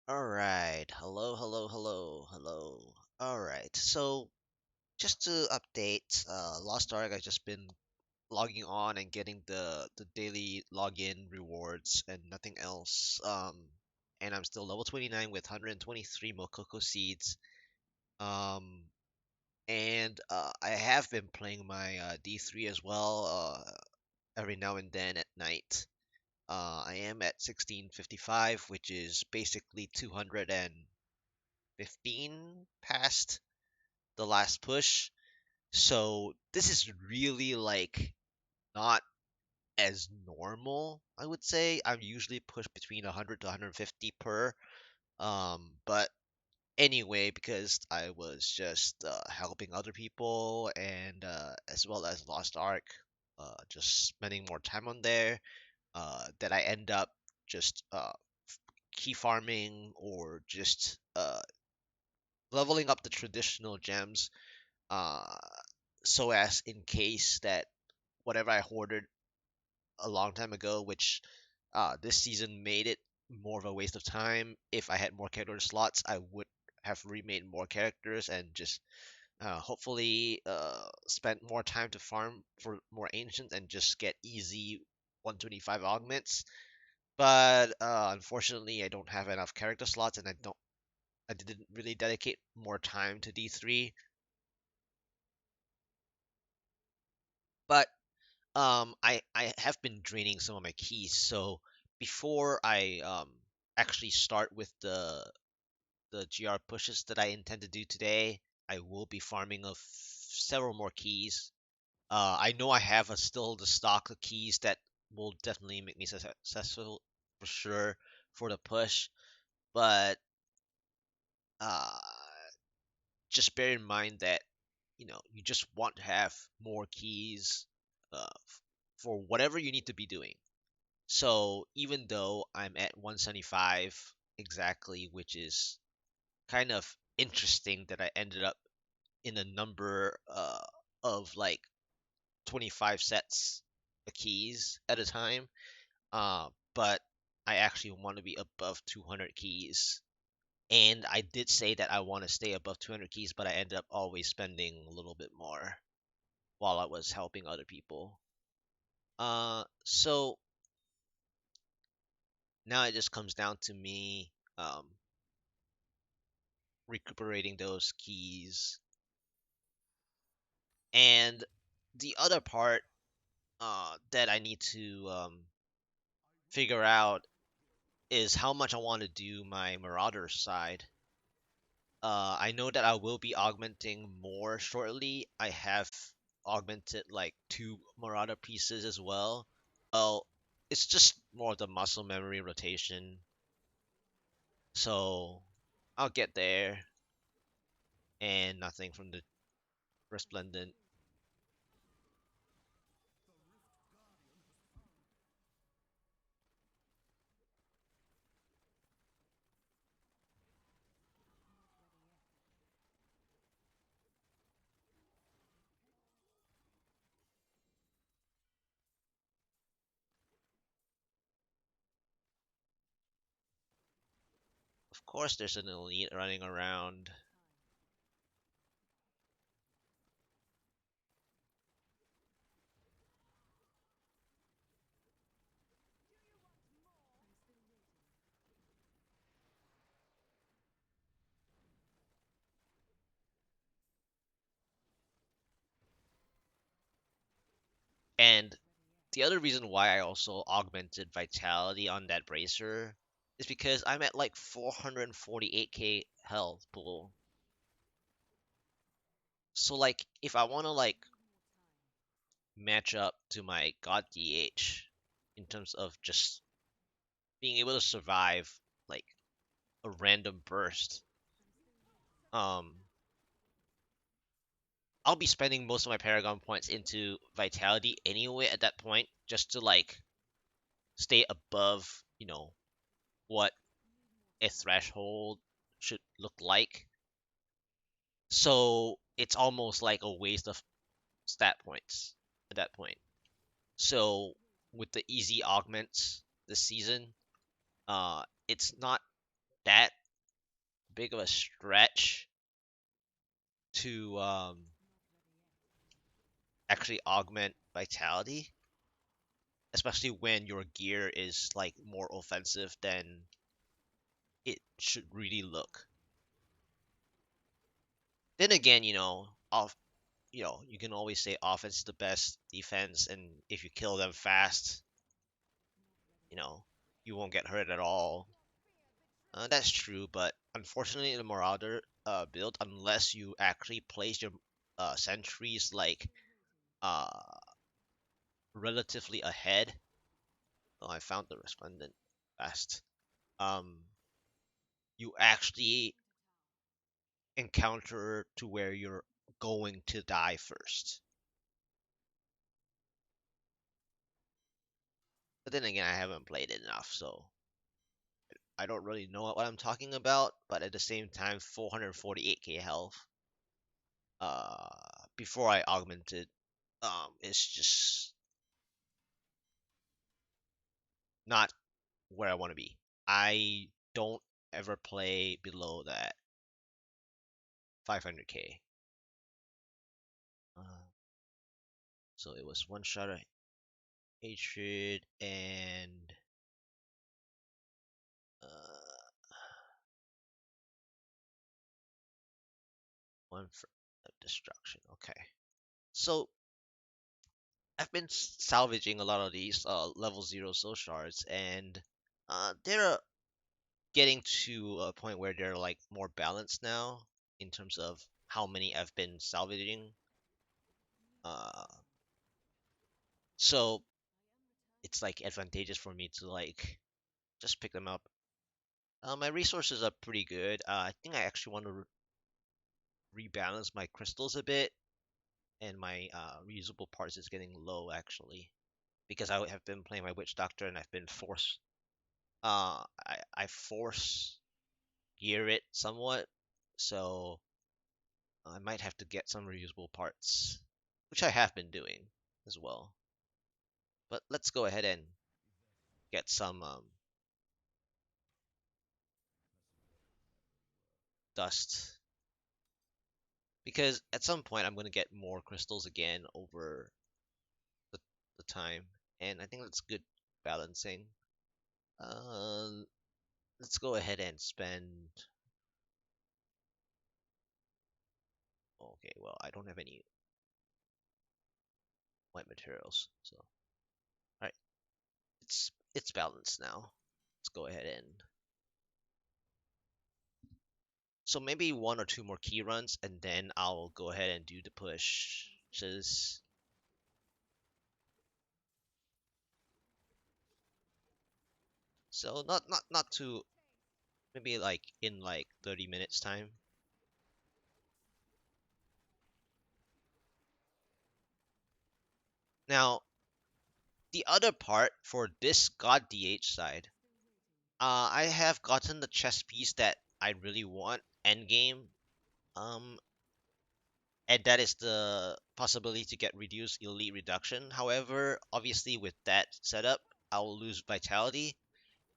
All right. Hello, hello, hello, hello. All right. So, just to update, Lost Ark, I've just been logging on and getting the daily login rewards and nothing else. And I'm still level 29 with 123 Mokoko seeds. Um, and I have been playing my D3 as well, every now and then at night. I am at 1655, which is basically 215 past the last push. So this is really like not as normal, I would say. I'm usually pushed between 100 to 150 per. But anyway, because I was just helping other people and as well as Lost Ark, just spending more time on there, that I end up just key farming or just leveling up the traditional gems, uh, so as in case that whatever I hoarded a long time ago, which this season made it more of a waste of time. If I had more character slots, I would have remade more characters and just hopefully spent more time to farm for more ancients and just get easy 125 augments. But unfortunately, I don't have enough character slots, and I didn't really dedicate more time to D3. But I have been draining some of my keys. So before I actually start with the GR pushes that I intend to do today, I will be farming of several more keys. I know I have still the stock of keys that will definitely make me successful for sure for the push, but uh, just bear in mind that you just want to have more keys for whatever you need to be doing. So even though I'm at 175 exactly, which is kind of interesting that I ended up in a number of like 25 sets of keys at a time, but I actually want to be above 200 keys. And I did say that I want to stay above 200 keys, but I ended up always spending a little bit more while I was helping other people. So now it just comes down to me recuperating those keys. And the other part that I need to figure out is how much I want to do my Marauder side. I know that I will be augmenting more shortly. I have augmented like two Marauder pieces as well. Well, it's just more of the muscle memory rotation. So I'll get there and nothing from the Resplendent. Of course, there's an elite running around. And the other reason why I also augmented vitality on that bracer is because I'm at like 448k health pool. So like if I want to like match up to my god DH in terms of just being able to survive like a random burst, um I'll be spending most of my Paragon points into vitality anyway at that point just to like stay above, what a threshold should look like. So it's almost like a waste of stat points at that point. So with the easy augments this season, it's not that big of a stretch to actually augment vitality, especially when your gear is like more offensive than it should really look. Then again, off you can always say offense is the best defense, and if you kill them fast, you know, you won't get hurt at all. That's true, but unfortunately, in the Marauder build, unless you actually place your sentries like uh relatively ahead, oh, I found the resplendent fast. Um, you actually encounter to where you're going to die first. But then again, I haven't played it enough, so I don't really know what I'm talking about. But at the same time, 448k health uh before I augmented is just not where I want to be. I don't ever play below that 500k. So it was one shot at hatred and uh, one for destruction. Okay, so I've been salvaging a lot of these level zero soul shards, and they're getting to a point where they're like more balanced now in terms of how many I've been salvaging. Uh, so it's like advantageous for me to like just pick them up. My resources are pretty good. I think I actually want to rebalance my crystals a bit, and my reusable parts is getting low actually because I have been playing my witch doctor and I've been forced. I force gear it somewhat, so I might have to get some reusable parts, which I have been doing as well. But let's go ahead and get some dust because at some point I'm going to get more crystals again over the, the time, and I think that's good balancing. Uh, let's go ahead and spend. Okay, well I don't have any white materials, so all right, it's balanced now. Let's go ahead and so maybe one or two more key runs, and then I'll go ahead and do the pushes. So not too maybe like in like 30 minutes time. Now the other part for this God DH side, I have gotten the chess piece that I really want endgame. Um, and that is the possibility to get reduced elite reduction. However, obviously with that setup, I will lose vitality.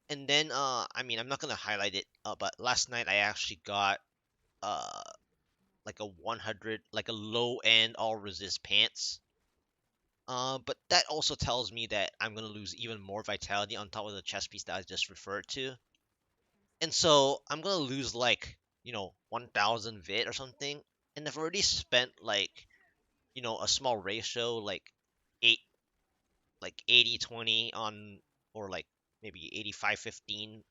And then I mean I'm not gonna highlight it, but last night I actually got uh like a 100 like a low end all resist pants. But that also tells me that I'm gonna lose even more vitality on top of the chest piece that I just referred to. And so I'm gonna lose like, 1000 vit or something. And I've already spent like, a small ratio, like 8 like 80-20 on, or like maybe 85-15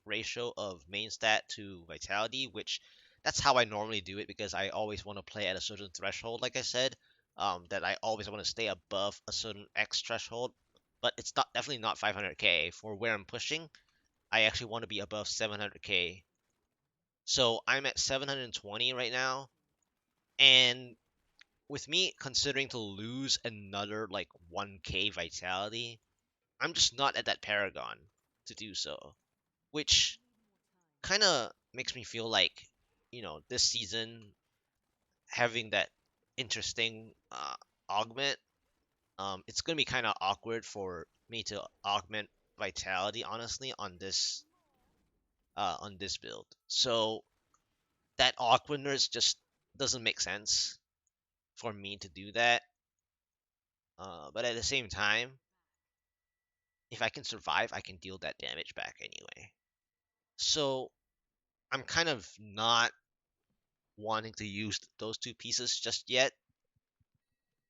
ratio of main stat to vitality, which that's how I normally do it because I always want to play at a certain threshold, like I said, that I always want to stay above a certain X threshold, but it's not definitely not 500k for where I'm pushing. I actually want to be above 700k. So I'm at 720 right now, and with me considering to lose another like 1k vitality, I'm just not at that paragon to do so, which kind of makes me feel like, this season having that interesting augment, it's gonna be kind of awkward for me to augment vitality, honestly, on this build. So that awkwardness just doesn't make sense for me to do that. But at the same time, if I can survive, I can deal that damage back anyway. So I'm kind of not wanting to use those two pieces just yet.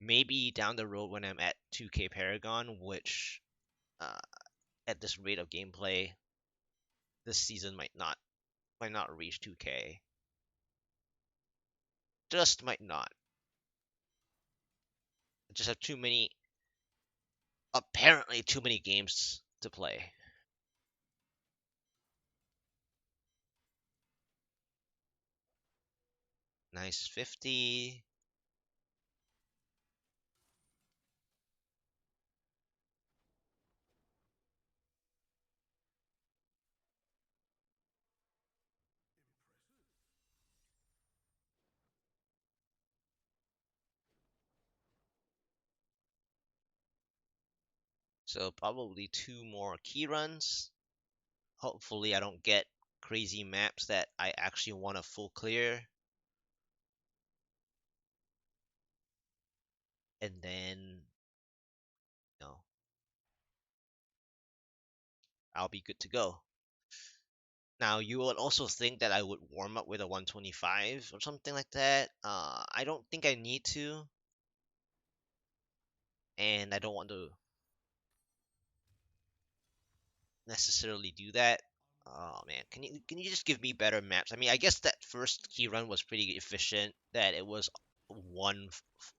Maybe down the road when I'm at 2K Paragon, which uh, at this rate of gameplay, this season might not reach 2K. Just might not. I just have too many, apparently too many games to play. Nice 50. So probably two more key runs. Hopefully I don't get crazy maps that I actually want to full clear. And then, know, I'll be good to go. Now, you would also think that I would warm up with a 125 or something like that. I don't think I need to, and I don't want to necessarily do that. Oh man, can you just give me better maps? I mean, I guess that first key run was pretty efficient. That it was one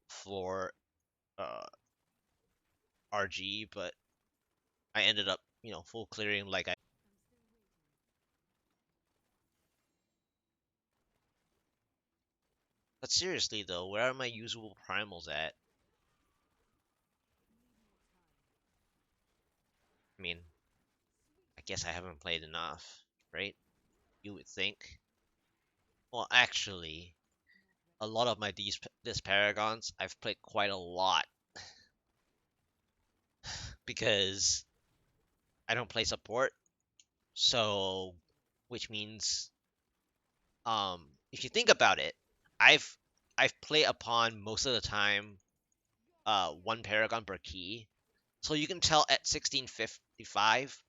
floor uh, RG, but I ended up full clearing like I. But seriously though, where are my usable primals at? I mean, I guess I haven't played enough, right? You would think. Well, actually, a lot of my these paragons I've played quite a lot because I don't play support. So, which means if you think about it, I've I've played upon most of the time one paragon per key. So you can tell at 1655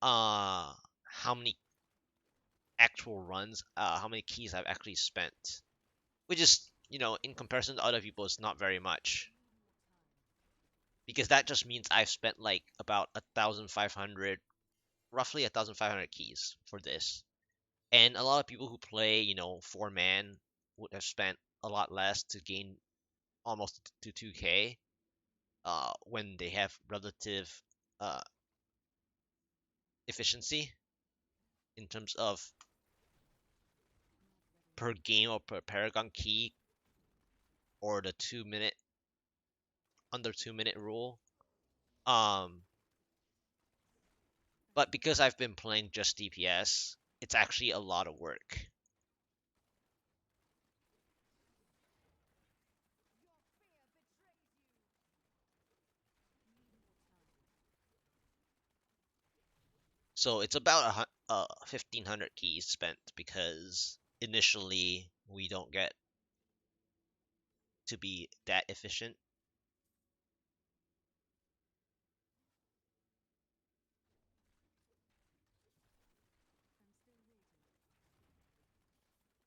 how many actual runs, how many keys I've actually spent, which is in comparison to other people, it's not very much because that just means I've spent like about 1,500, roughly 1,500 keys for this. And a lot of people who play, four man would have spent a lot less to gain almost to 2K when they have relative uh, efficiency in terms of per game or per paragon key or the 2 minute under 2 minute rule. Um, but because I've been playing just DPS, it's actually a lot of work. So it's about 1,500 keys spent because initially we don't get to be that efficient.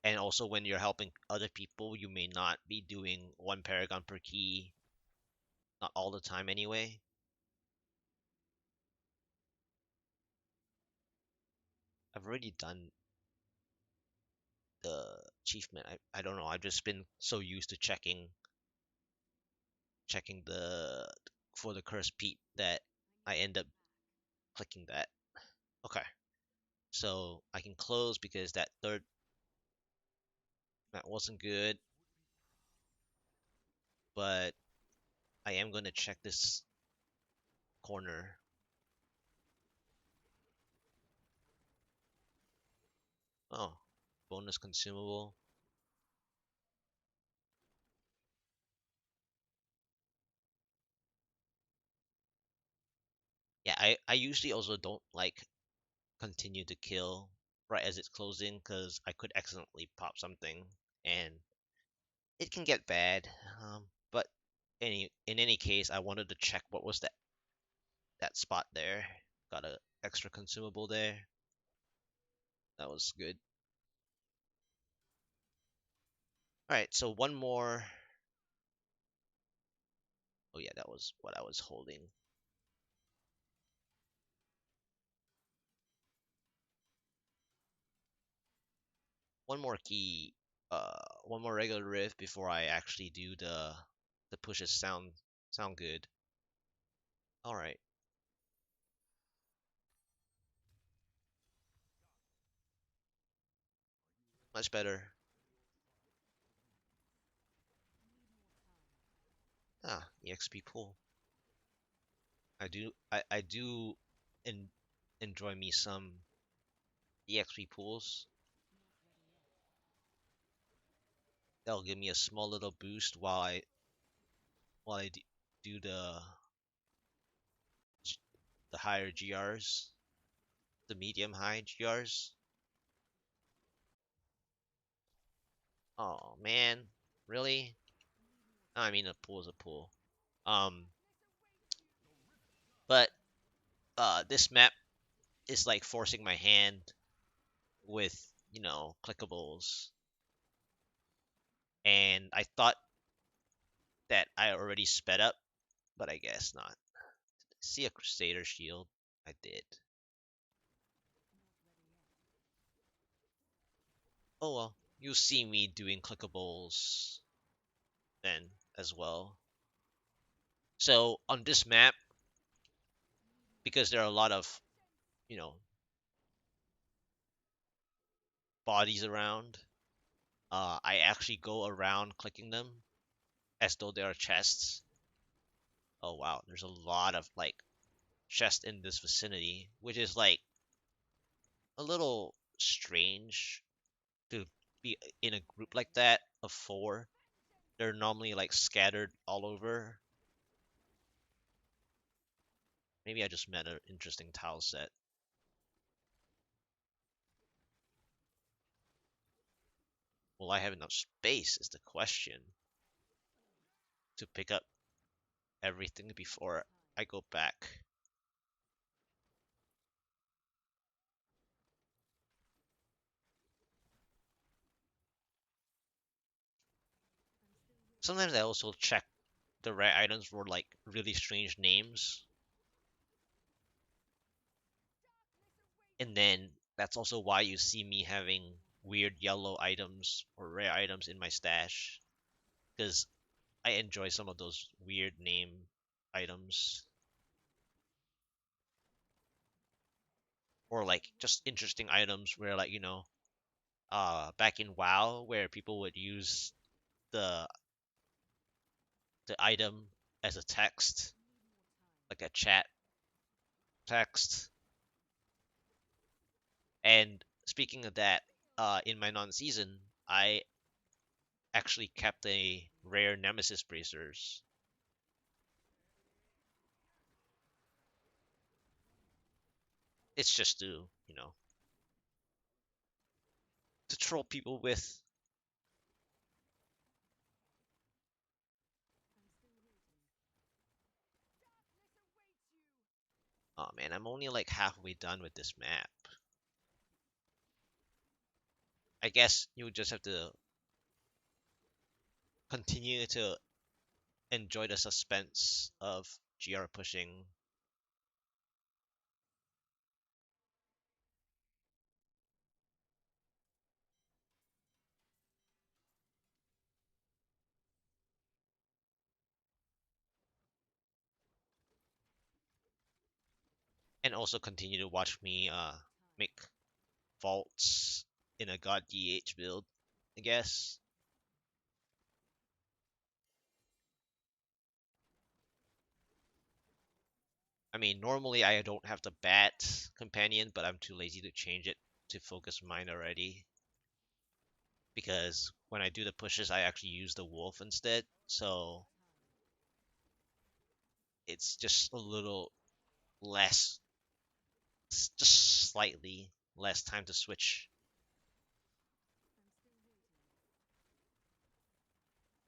And also when you're helping other people, you may not be doing one paragon per key, not all the time anyway. I've already done the achievement. I don't know. I've just been so used to checking the for the curse Pete that I end up clicking that. Okay. So I can close because that third that wasn't good, but I am gonna check this corner. Oh, bonus consumable. Yeah, I usually also don't like continue to kill. right as it's closing because I could accidentally pop something, and it can get bad. But in any case, I wanted to check what was that spot there. Got a extra consumable there. That was good. All right, so one more. Oh yeah, that was what I was holding. One more key. One more regular riff before I actually do the pushes. Sound good. All right, much better. Ah, EXP pool. I do en enjoy me some EXP pools. That'll give me a small little boost while do the higher GRs, the medium high GRs. Oh man, really? I mean, a pool is a pool. Um, but this map is like forcing my hand with clickables, and I thought that I already sped up, but I guess not. See a Crusader shield? I did. Oh well, you'll see me doing clickables then as well. So on this map, because there are a lot of you know bodies around, I actually go around clicking them as though they are chests. Oh wow, there's a lot of like chests in this vicinity, which is like a little strange to be in a group like that of four. They're normally like scattered all over. Maybe I just met an interesting tile set. Will I have enough space is the question to pick up everything before I go back. Sometimes I also check the rare items for like really strange names, and then that's also why you see me having weird yellow items or rare items in my stash, because I enjoy some of those weird name items, or like just interesting items where like back in WoW where people would use the the item as a text, like a chat text. And speaking of that, in my non-season, I actually kept a rare Nemesis bracers. It's just to troll people with. Oh man, I'm only like halfway done with this map. I guess you just have to continue to enjoy the suspense of GR pushing. And also continue to watch me make vaults in a god DH build, I guess. I mean, normally I don't have the bat companion, but I'm too lazy to change it to focus mine already. Because when I do the pushes, I actually use the wolf instead. So it's just a little less, just slightly. less time to switch.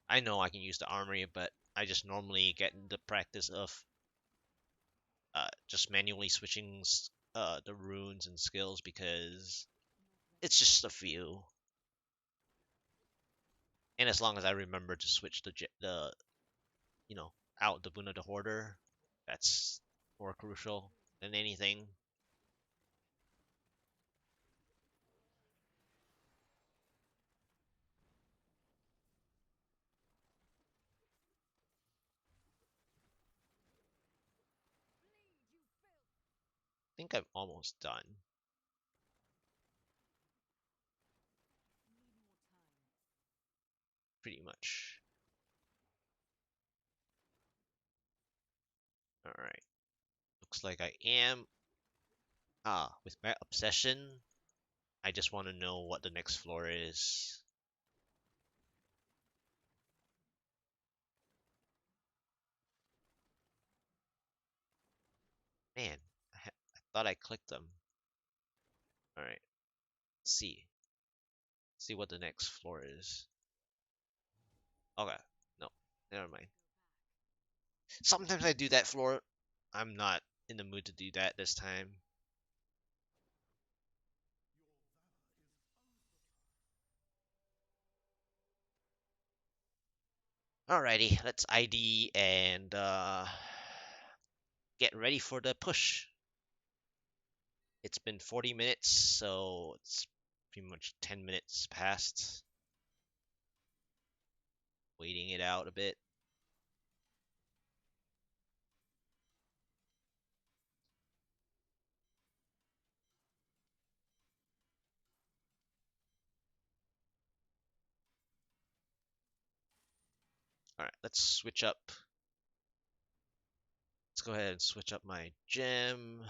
I know I can use the armory, but I just normally get in the practice of just manually switching the runes and skills because it's just a few. And as long as I remember to switch the out the Boon of the Hoarder, that's more crucial than anything. I think I'm almost done, pretty much. All right, looks like I am. With my obsession, I just want to know what the next floor is. Man, I thought I clicked them. All right, let's see. See what the next floor is. Okay, no, never mind. Sometimes I do that floor. I'm not in the mood to do that this time. Alrighty, let's ID and get ready for the push. It's been 40 minutes, so it's pretty much 10 minutes past. Waiting it out a bit. Alright, let's switch up. Let's go ahead and switch up my gem.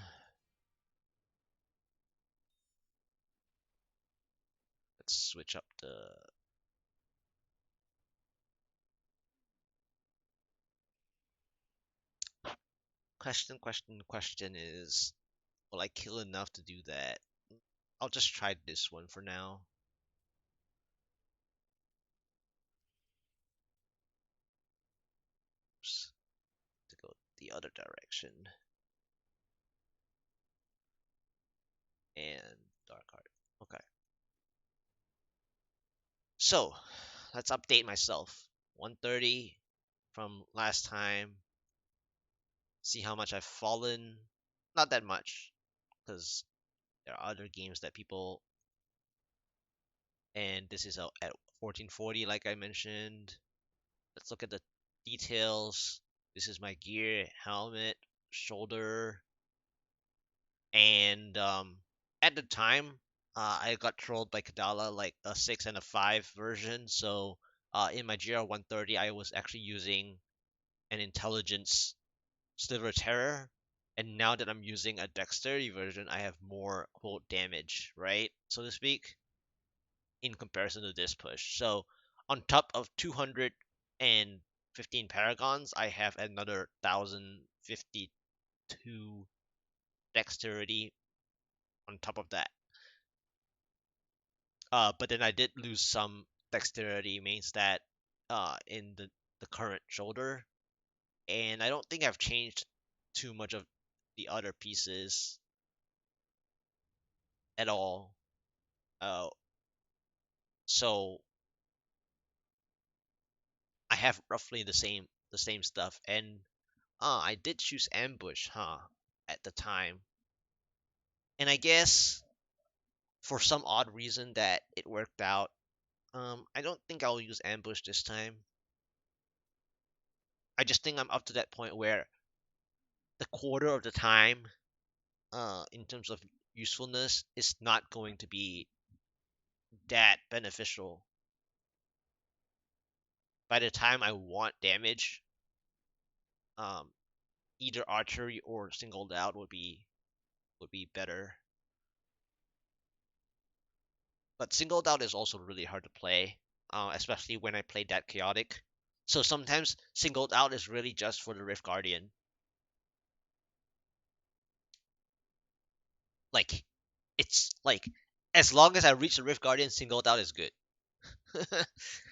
Let's switch up the question is, will I kill enough to do that? I'll just try this one for now. Oops, to go the other direction. And dark heart. Okay. So, let's update myself. 130 from last time. See how much I've fallen. Not that much, because there are other games that people. And this is at 1440, like I mentioned. Let's look at the details. This is my gear, helmet, shoulder, and at the time, I got trolled by Kadala like a 6 and a 5 version. So in my GR 130, I was actually using an intelligence sliver terror. And now that I'm using a dexterity version, I have more quote damage, right? So to speak, in comparison to this push. So on top of 215 paragons, I have another 1052 dexterity on top of that. But then I did lose some dexterity main stat in the current shoulder, and I don't think I've changed too much of the other pieces at all. Uh, so I have roughly the same stuff, and I did choose ambush, huh, at the time, and I guess for some odd reason that it worked out. I don't think I'll use ambush this time. I just think I'm up to that point where the quarter of the time, in terms of usefulness, is not going to be that beneficial. By the time I want damage, um, either archery or singled out would be better. But singled out is also really hard to play, especially when I play that chaotic. So sometimes singled out is really just for the Rift Guardian. Like It's like as long as I reach the Rift Guardian, singled out is good.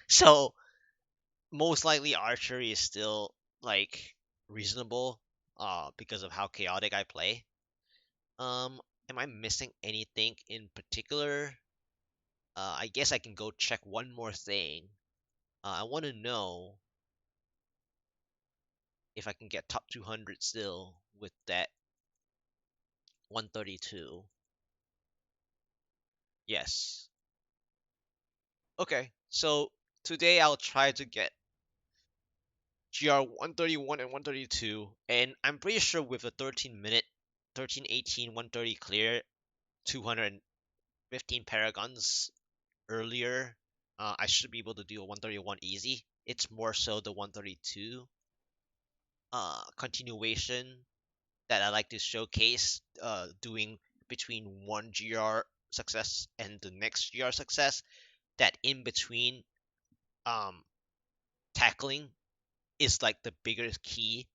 So most likely archery is still like reasonable because of how chaotic I play. Am I missing anything in particular? I guess I can go check one more thing. I want to know if I can get top 200 still with that 132. Yes. Okay. So today I'll try to get GR 131 and 132, and I'm pretty sure with a 13-minute, 13:18, 130 clear, 215 paragons earlier, I should be able to do a 131 easy. It's more so the 132 continuation that I like to showcase, doing between one GR success and the next GR success. That in between um, tackling is like the bigger key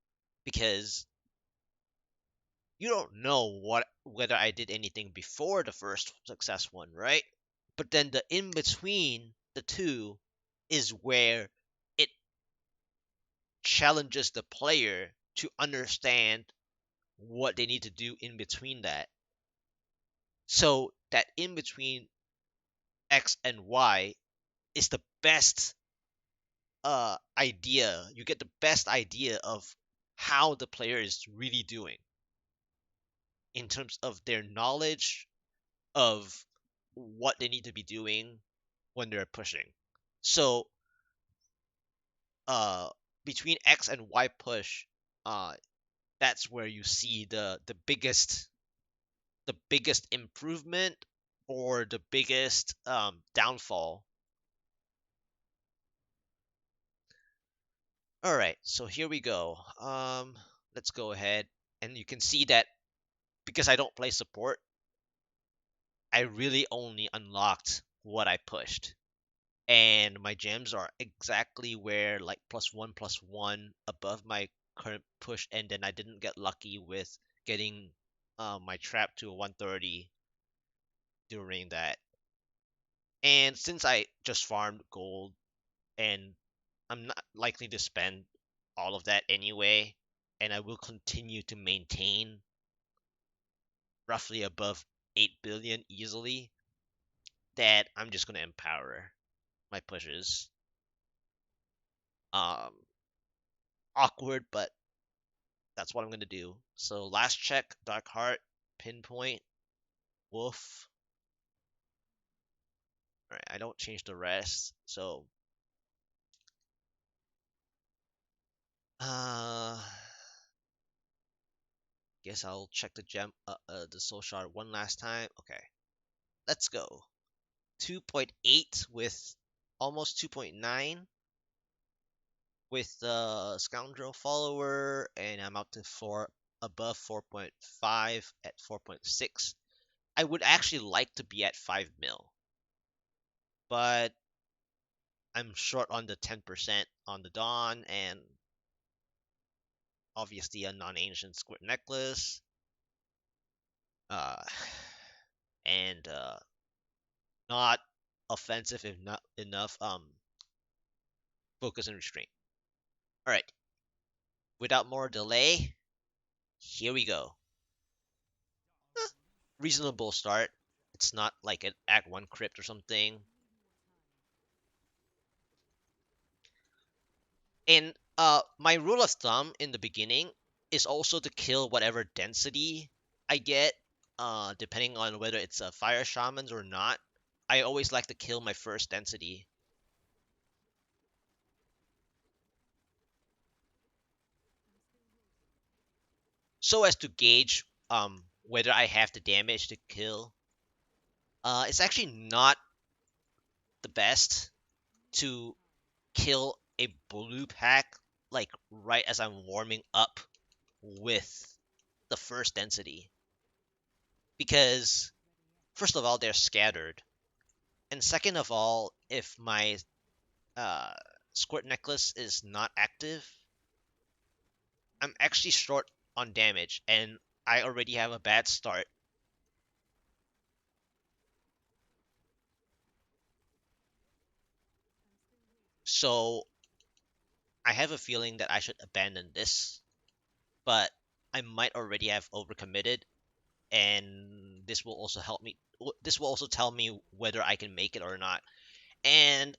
because you don't know what whether I did anything before the first success one, right? But then the in between the two is where it challenges the player to understand what they need to do in between that. So that in between X and Y is the best idea. You get the best idea of how the player is really doing in terms of their knowledge of what they need to be doing when they're pushing. So uh between X and Y push, uh that's where you see the biggest improvement or the biggest downfall. All right, so here we go. Let's go ahead, and you can see that because I don't play support, I really only unlocked what I pushed. And my gems are exactly where like +1/+1 above my current push, and then I didn't get lucky with getting my trap to a 130 during that. And since I just farmed gold and I'm not likely to spend all of that anyway, and I will continue to maintain roughly above 8 billion easily, that I'm just gonna empower my pushes. Um, Awkward, but that's what I'm gonna do. So last check, Dark Heart, Pinpoint, Wolf. Alright, I don't change the rest. So uh guess I'll check the soul shard one last time. Okay, let's go. 2.8 with almost 2.9 with the scoundrel follower, and I'm up to 4 above 4.5 at 4.6. I would actually like to be at 5 mil, but I'm short on the 10% on the Dawn, and obviously a non-ancient squirt necklace, uh, and not offensive if not enough focus and restraint. All right, without more delay, here we go. Reasonable start. It's not like an Act 1 crypt or something. And my rule of thumb in the beginning is also to kill whatever density I get, depending on whether it's a fire shamans or not. I always like to kill my first density so as to gauge whether I have the damage to kill. It's actually not the best to kill a blue pack like right as I'm warming up with the first density because first of all they're scattered, and second of all, if my uh, squirt necklace is not active, I'm actually short on damage, and I already have a bad start. So I have a feeling that I should abandon this, but I might already have overcommitted, and this will also help me. This will also tell me whether I can make it or not. And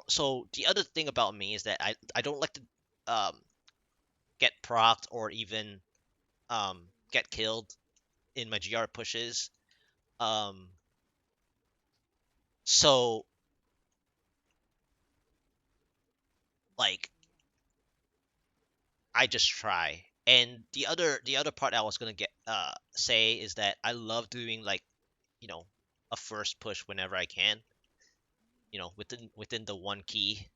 so the other thing about me is that I don't like to um get procced or even get killed in my GR pushes. Um, so like I just try. And the other part I was gonna get say is that I love doing like, you know, a first push whenever I can, within the one key.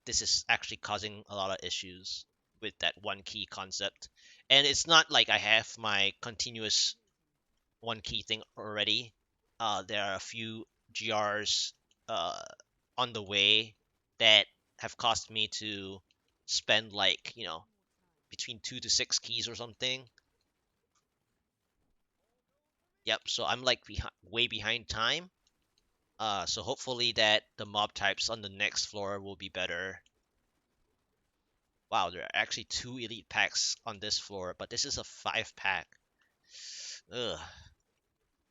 This is actually causing a lot of issues with that one key concept. And it's not like I have my continuous one key thing already. There are a few GRs uh, on the way that have caused me to spend like, between 2 to 6 keys or something. Yep, so I'm like way behind time. So hopefully that the mob types on the next floor will be better. Wow, there are actually two elite packs on this floor, but this is a 5 pack. Ugh.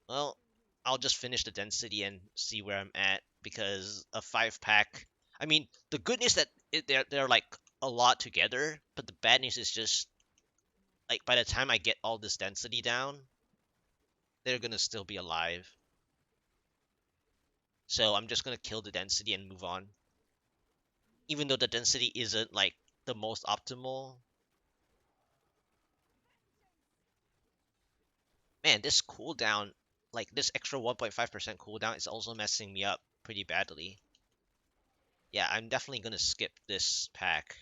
Well, I'll just finish the density and see where I'm at, because a 5 pack. I mean, the good news that they're like a lot together, but the bad news is just like by the time I get all this density down, they're gonna still be alive. So I'm just gonna kill the density and move on. Even though the density isn't like the most optimal. Man, this cooldown, like this extra 1.5% cooldown, is also messing me up pretty badly. Yeah, I'm definitely gonna skip this pack,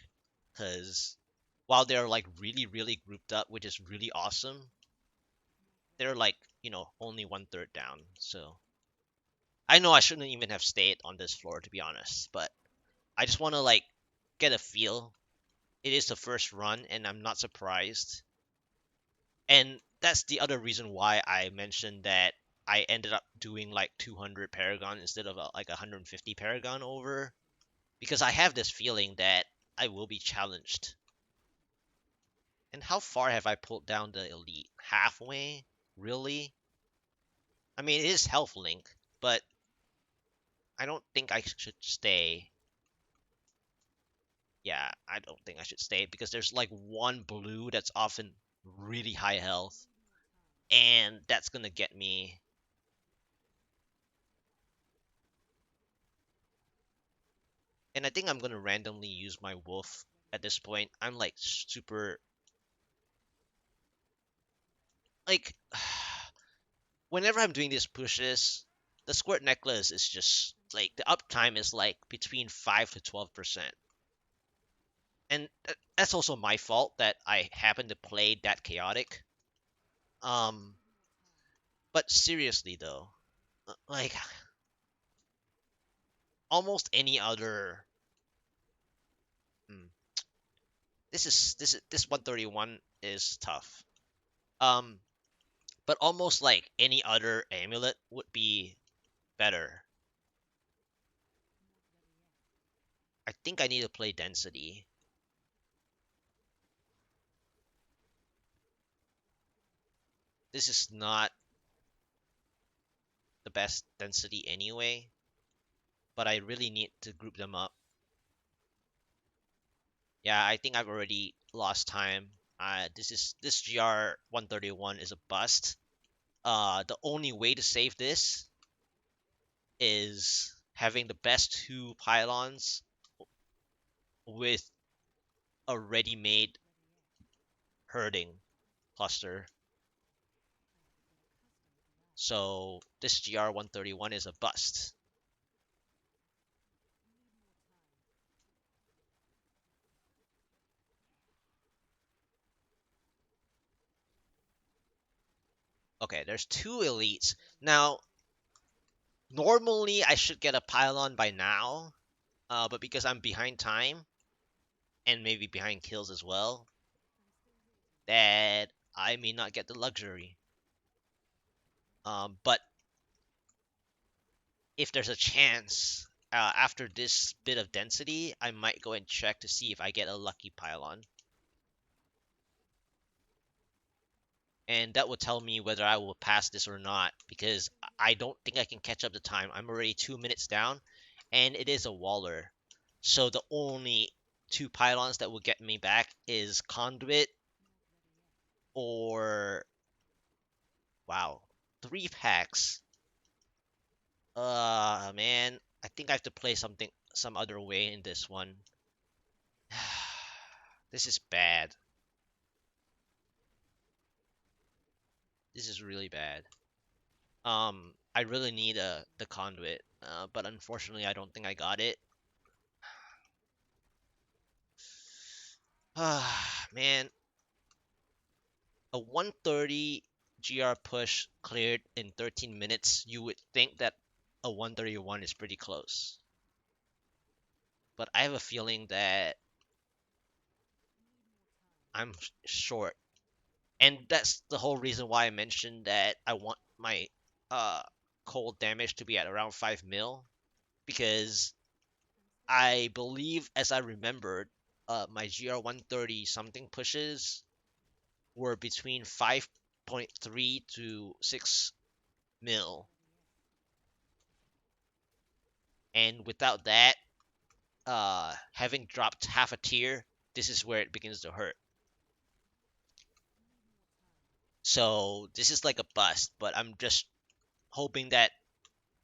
because while they're like really, really grouped up, which is really awesome, they're like, only 1/3 down. So I know I shouldn't even have stayed on this floor, to be honest, but I just want to like get a feel. It is the first run, and I'm not surprised. And that's the other reason why I mentioned that I ended up doing like 200 Paragon instead of like 150 Paragon over, because I have this feeling that I will be challenged. And how far have I pulled down the elite? Halfway? Really? I mean, it is health link, but I don't think I should stay. Yeah, I don't think I should stay, because there's like one blue that's often really high health, and that's gonna get me. And I think I'm gonna randomly use my wolf at this point. I'm like super like whenever I'm doing these pushes, the squirt necklace is just like the uptime is like between 5 to 12%. And that's also my fault that I happen to play that chaotic. Um, but seriously though, like almost any other, hmm, this 131 is tough. Um, but almost like any other amulet would be better. I think I need to play density. This is not the best density anyway, but I really need to group them up. Yeah, I think I've already lost time. This GR 131 is a bust. The only way to save this is having the best two pylons with a ready-made herding cluster. So this GR 131 is a bust. Okay, there's two elites. Now, normally I should get a pylon by now, but because I'm behind time and maybe behind kills as well, that I may not get the luxury. But if there's a chance, after this bit of density, I might go and check to see if I get a lucky pylon. And that will tell me whether I will pass this or not, because I don't think I can catch up the time. I'm already 2 minutes down, and it is a Waller. So the only two pylons that will get me back is Conduit or wow, 3 packs. Man, I think I have to play something some other way in this one. This is bad. This is really bad. I really need the conduit, but unfortunately, I don't think I got it. Ah, man, a 130 GR push cleared in 13 minutes. You would think that a 131 is pretty close, but I have a feeling that I'm short, and that's the whole reason why I mentioned that I want my uh cold damage to be at around 5 mil, because I believe, as I remembered, my GR 130 something pushes were between 5.3 to 6 mil. And without that, having dropped half a tier, this is where it begins to hurt. So this is like a bust, but I'm just hoping that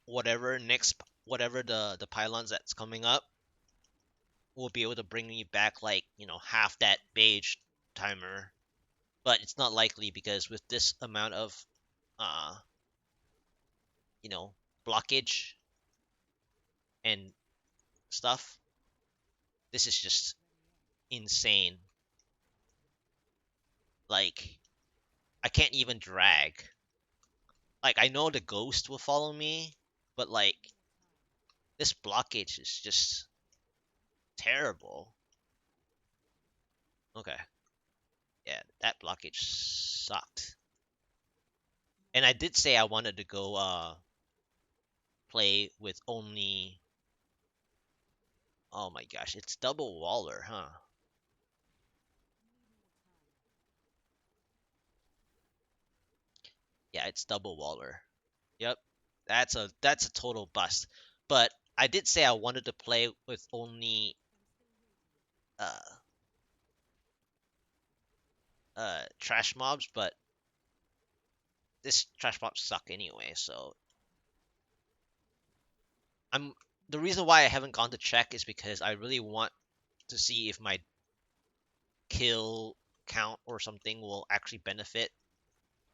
whatever the pylons that's coming up will be able to bring me back, like, half that beige timer. But it's not likely, because with this amount of uh you know blockage and stuff, this is just insane. Like, I can't even drag. Like, I know the ghost will follow me, but like, this blockage is just terrible. Okay, yeah, that blockage sucked. And I did say I wanted to go play with only, oh my gosh, it's double Waller, huh? Yeah, it's double Waller. Yep. That's a total bust. But I did say I wanted to play with only uh trash mobs, but this trash mobs suck anyway, so I'm the reason why I haven't gone to check is because I really want to see if my kill count or something will actually benefit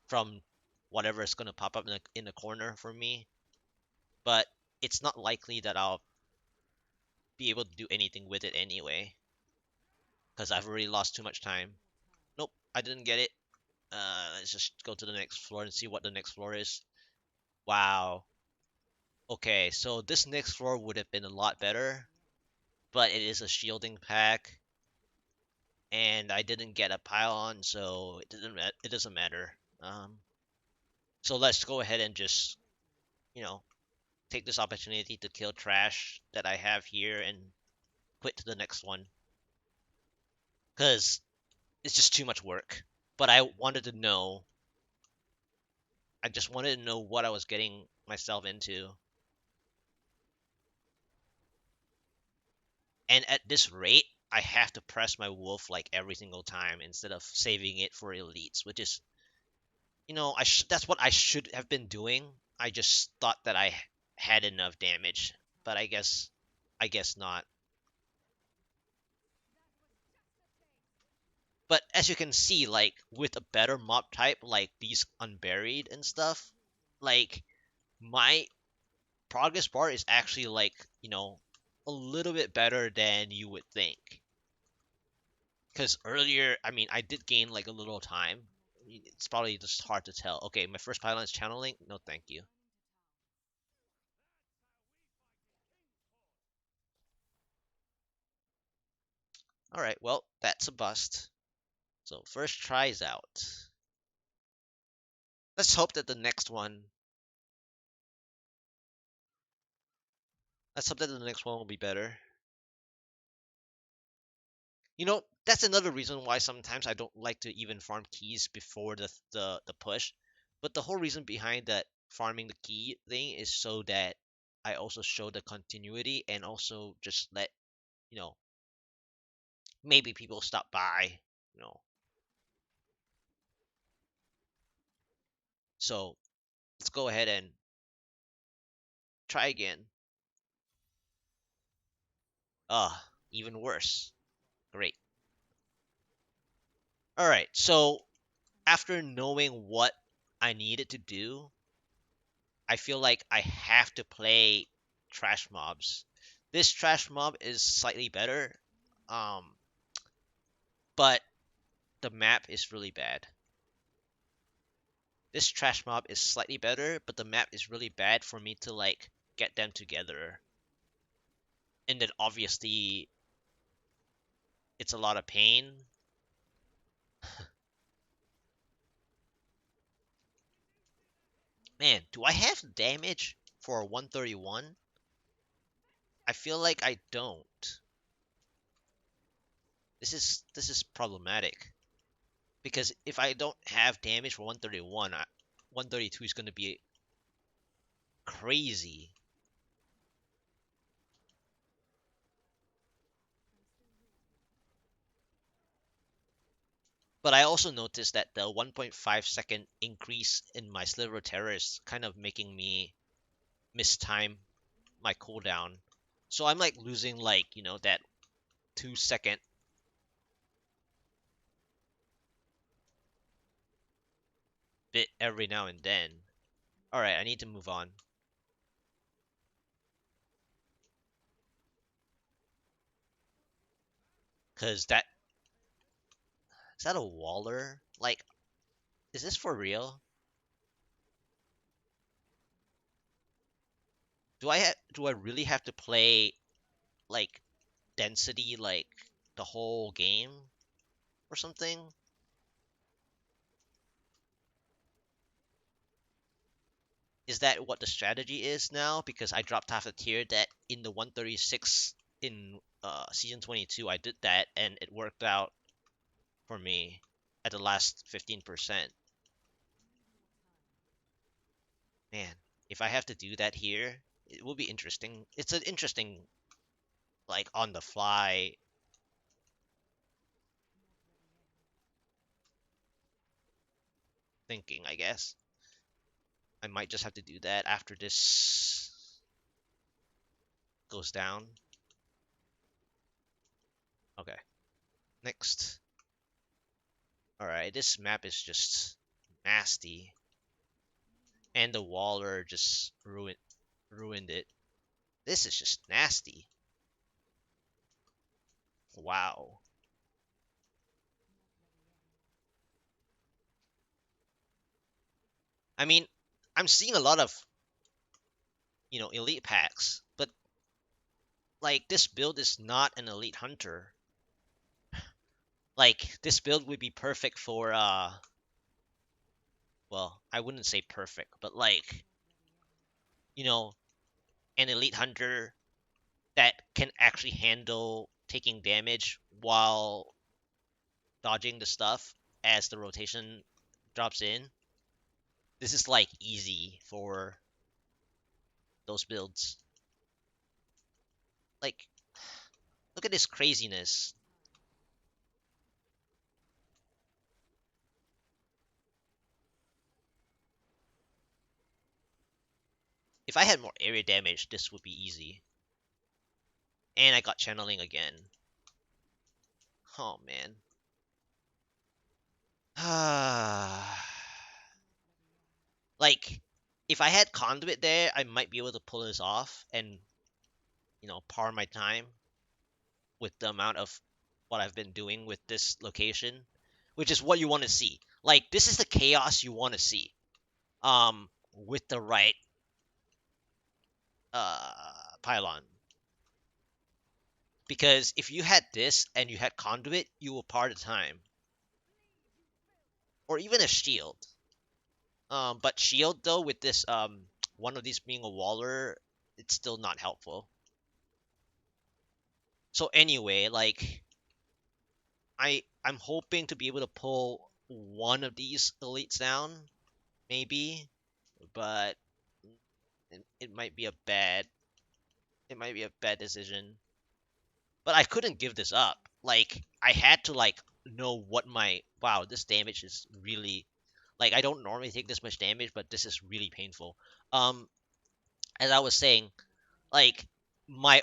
from whatever is going to pop up in the corner for me. But it's not likely that I'll be able to do anything with it anyway, because I've already lost too much time. Nope, I didn't get it. Let's just go to the next floor and see what the next floor is. Wow. Okay, so this next floor would have been a lot better, but it is a shielding pack, and I didn't get a pylon, so it doesn't matter. So let's go ahead and just, you know take this opportunity to kill trash that I have here and quit to the next one, because it's just too much work. But I just wanted to know what I was getting myself into. And at this rate, I have to press my wolf like every single time instead of saving it for elites, which is, that's what I should have been doing. I just thought that I had enough damage, but I guess not. But as you can see, like, with a better mob type, like these unburied and stuff, like, my progress bar is actually, like, a little bit better than you would think. Because earlier, I mean, I did gain like a little time. It's probably just hard to tell. Okay, my first pylon is channeling. No, thank you. All right, well, that's a bust. So first tries out. Let's hope that the next one Let's hope that the next one will be better. That's another reason why sometimes I don't like to even farm keys before the push. But the whole reason behind that farming the key thing is so that I also show the continuity and also just let, you know, maybe people stop by, you know. So let's go ahead and try again. Even worse. Great. All right. So after knowing what I needed to do, I feel like I have to play trash mobs. This trash mob is slightly better, um, but the map is really bad. This trash mob is slightly better, but the map is really bad for me to like get them together. And then obviously it's a lot of pain. Man, do I have damage for 131? I feel like I don't. This is problematic because if I don't have damage for 131, 132 is going to be crazy. But I also noticed that the 1.5-second increase in my Sliver of Terror is kind of making me mistime my cooldown. So I'm like losing like, that 2 second bit every now and then. Alright, I need to move on. Cause is that a Waller? Like, is this for real? Do I really have to play like density like the whole game or something? Is that what the strategy is now? Because I dropped half a tier that in the 136 in season 22 I did that and it worked out for me at the last 15%. Man, if I have to do that here, it will be interesting. It's an interesting like on the fly thinking, I guess. I might just have to do that after this goes down. Okay, next. Alright, this map is just nasty. And the Waller just ruined it. This is just nasty. Wow. I mean, I'm seeing a lot of, elite packs, but like this build is not an elite hunter. Like this build would be perfect for well, I wouldn't say perfect, but like, you know, an elite hunter that can actually handle taking damage while dodging the stuff as the rotation drops in. This is like easy for those builds. Like, look at this craziness. If I had more area damage, this would be easy. And I got channeling again. Oh man. Like, if I had Conduit there, I might be able to pull this off and, par my time with the amount of what I've been doing with this location, which is what you want to see. Like, this is the chaos you want to see. With the right pylon. Because if you had this and you had Conduit, you will part the time. Or even a shield. But shield though with this one of these being a Waller, it's still not helpful. So anyway, like I'm hoping to be able to pull one of these elites down, maybe, but it might be a bad decision. But I couldn't give this up. Like I had to like know what my wow, this damage is really like I don't normally take this much damage, but this is really painful. Um, as I was saying, like my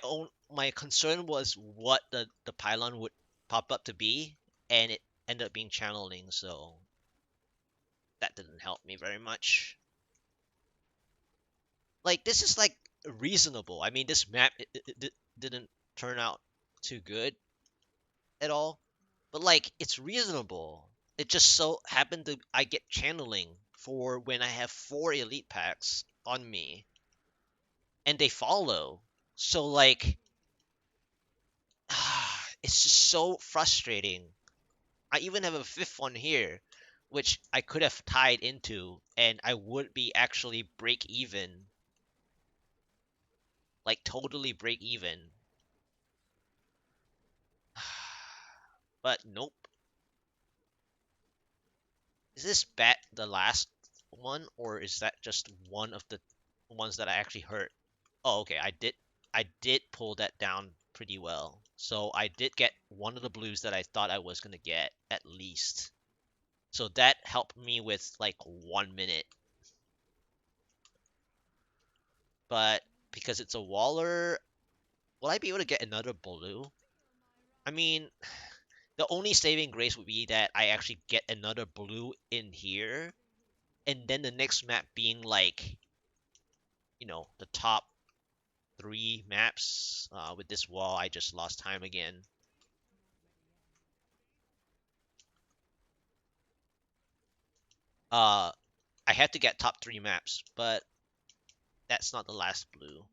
concern was what the pylon would pop up to be, and it ended up being channeling, so that didn't help me very much. Like this is like reasonable. I mean, this map didn't turn out too good at all, but like it's reasonable. It just so happened to I get channeling for when I have four elite packs on me and they follow. So like it's just so frustrating. I even have a fifth one here, which I could have tied into, and I would be actually break even, like totally break even. But nope. Is this bat the last one, or is that just one of the ones that I actually hurt? Oh, okay. I did pull that down pretty well. So I did get one of the blues that I thought I was gonna get at least. So that helped me with like 1 minute. But because it's a Waller, will I be able to get another blue? I mean, the only saving grace would be that I actually get another blue in here, and then the next map being like, the top three maps. With this wall, I just lost time again. Uh, I had to get top three maps, but that's not the last blue,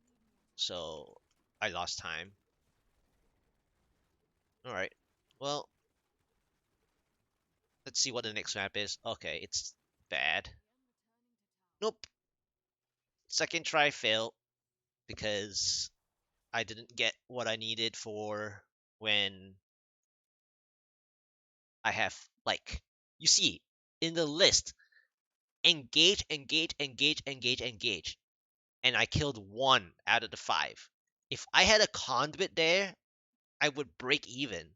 so I lost time. All right. Well, let's see what the next map is. Okay, it's bad. Nope. Second try failed because I didn't get what I needed for when I have like you see in the list engage, engage, engage, engage, engage, and I killed one out of the five. If I had a conduit there, I would break even.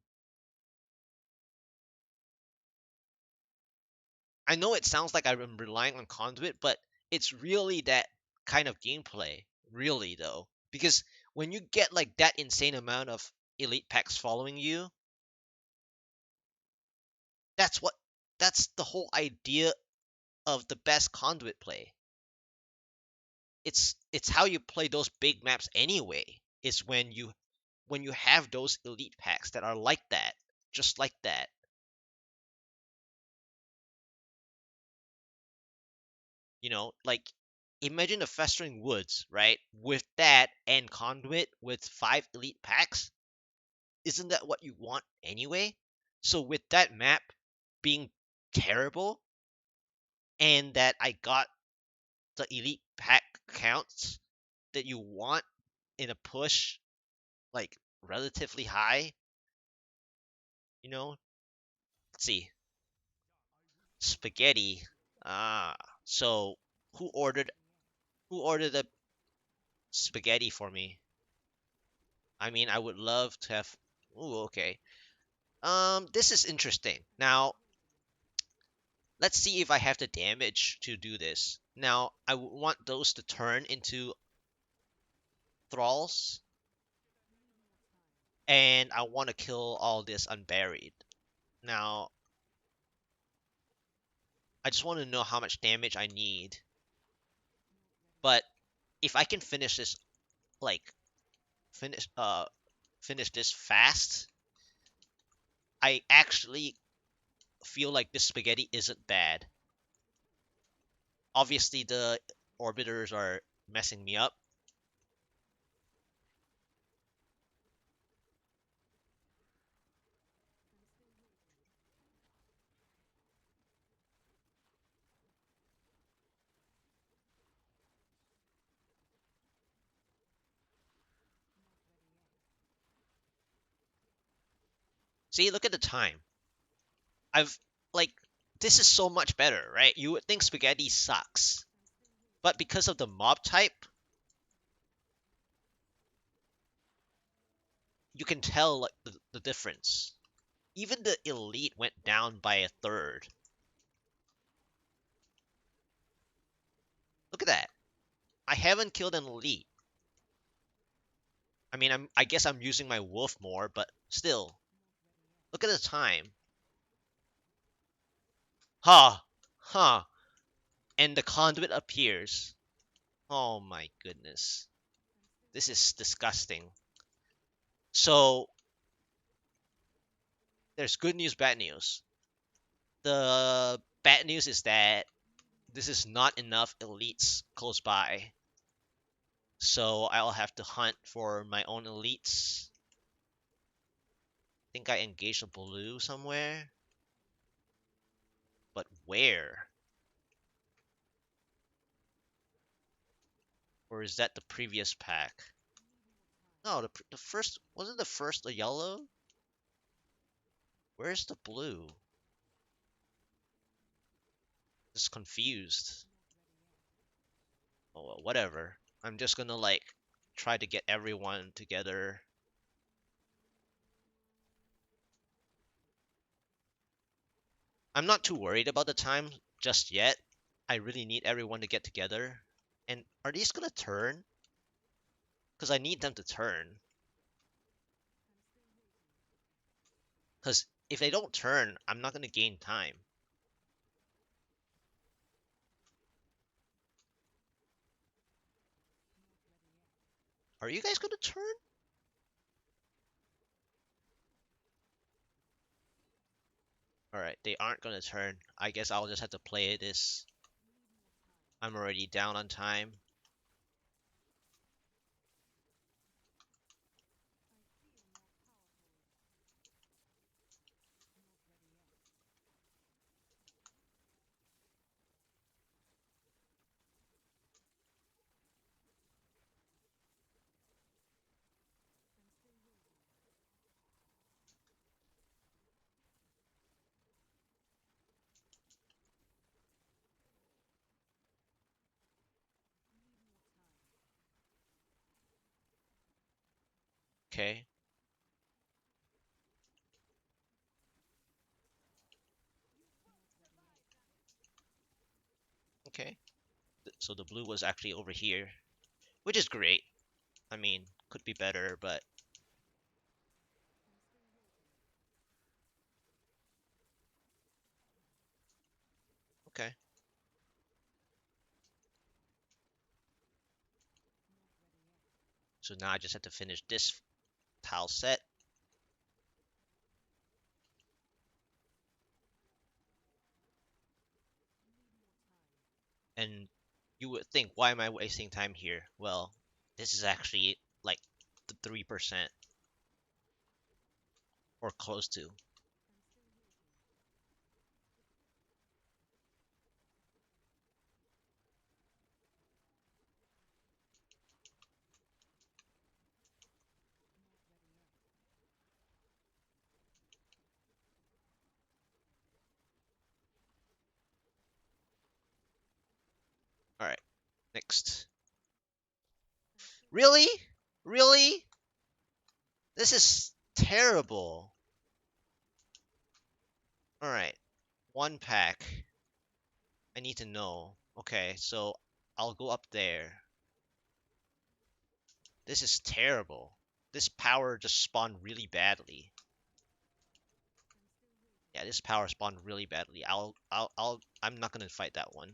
I know it sounds like I'm relying on conduit, but it's really that kind of gameplay, really though, because when you get like that insane amount of elite packs following you, that's what that's the whole idea of the best conduit play. It's how you play those big maps anyway. Is when you have those elite packs that are like that, just like that. Like imagine the festering woods, right? With that and conduit with five elite packs, isn't that what you want anyway? So with that map being terrible and that I got the elite pack counts that you want in a push like relatively high, you know, let's see. Spaghetti. Ah, so who ordered who ordered the spaghetti for me? I mean, I would love to have. Ooh, okay. This is interesting. Now, let's see if I have the damage to do this. Now, I would want those to turn into thralls, and I want to kill all this unburied. Now, I just want to know how much damage I need. But if I can finish this, like finish finish this fast, I actually feel like this spaghetti isn't bad. Obviously, the orbiters are messing me up. See, look at the time. I've like this is so much better, right? You would think spaghetti sucks, but because of the mob type, you can tell like the difference. Even the elite went down by a third. Look at that. I haven't killed an elite. I mean, I guess I'm using my wolf more, but still. Look at the time. Huh. Huh. And the conduit appears. Oh my goodness. This is disgusting. So, there's good news, bad news. The bad news is that this is not enough elites close by. So I'll have to hunt for my own elites. Think I engaged a blue somewhere. But where? Or is that the previous pack? No, the first wasn't the first a yellow? Where's the blue? Just confused. Oh well, whatever. I'm just gonna like try to get everyone together. I'm not too worried about the time just yet. I really need everyone to get together. And are these gonna turn? Because I need them to turn. Because if they don't turn, I'm not gonna gain time. Are you guys gonna turn? Alright, they aren't gonna turn. I guess I'll just have to play this. I'm already down on time. Okay. Okay. So the blue was actually over here, which is great. I mean, could be better, but okay. So now I just have to finish this tile set. And you would think, why am I wasting time here? Well, this is actually like the 3% or close to. Alright, next. Really? Really? This is terrible. Alright, one pack. I need to know. Okay, so I'll go up there. This is terrible. This power just spawned really badly. Yeah, this power spawned really badly. I'm not gonna fight that one.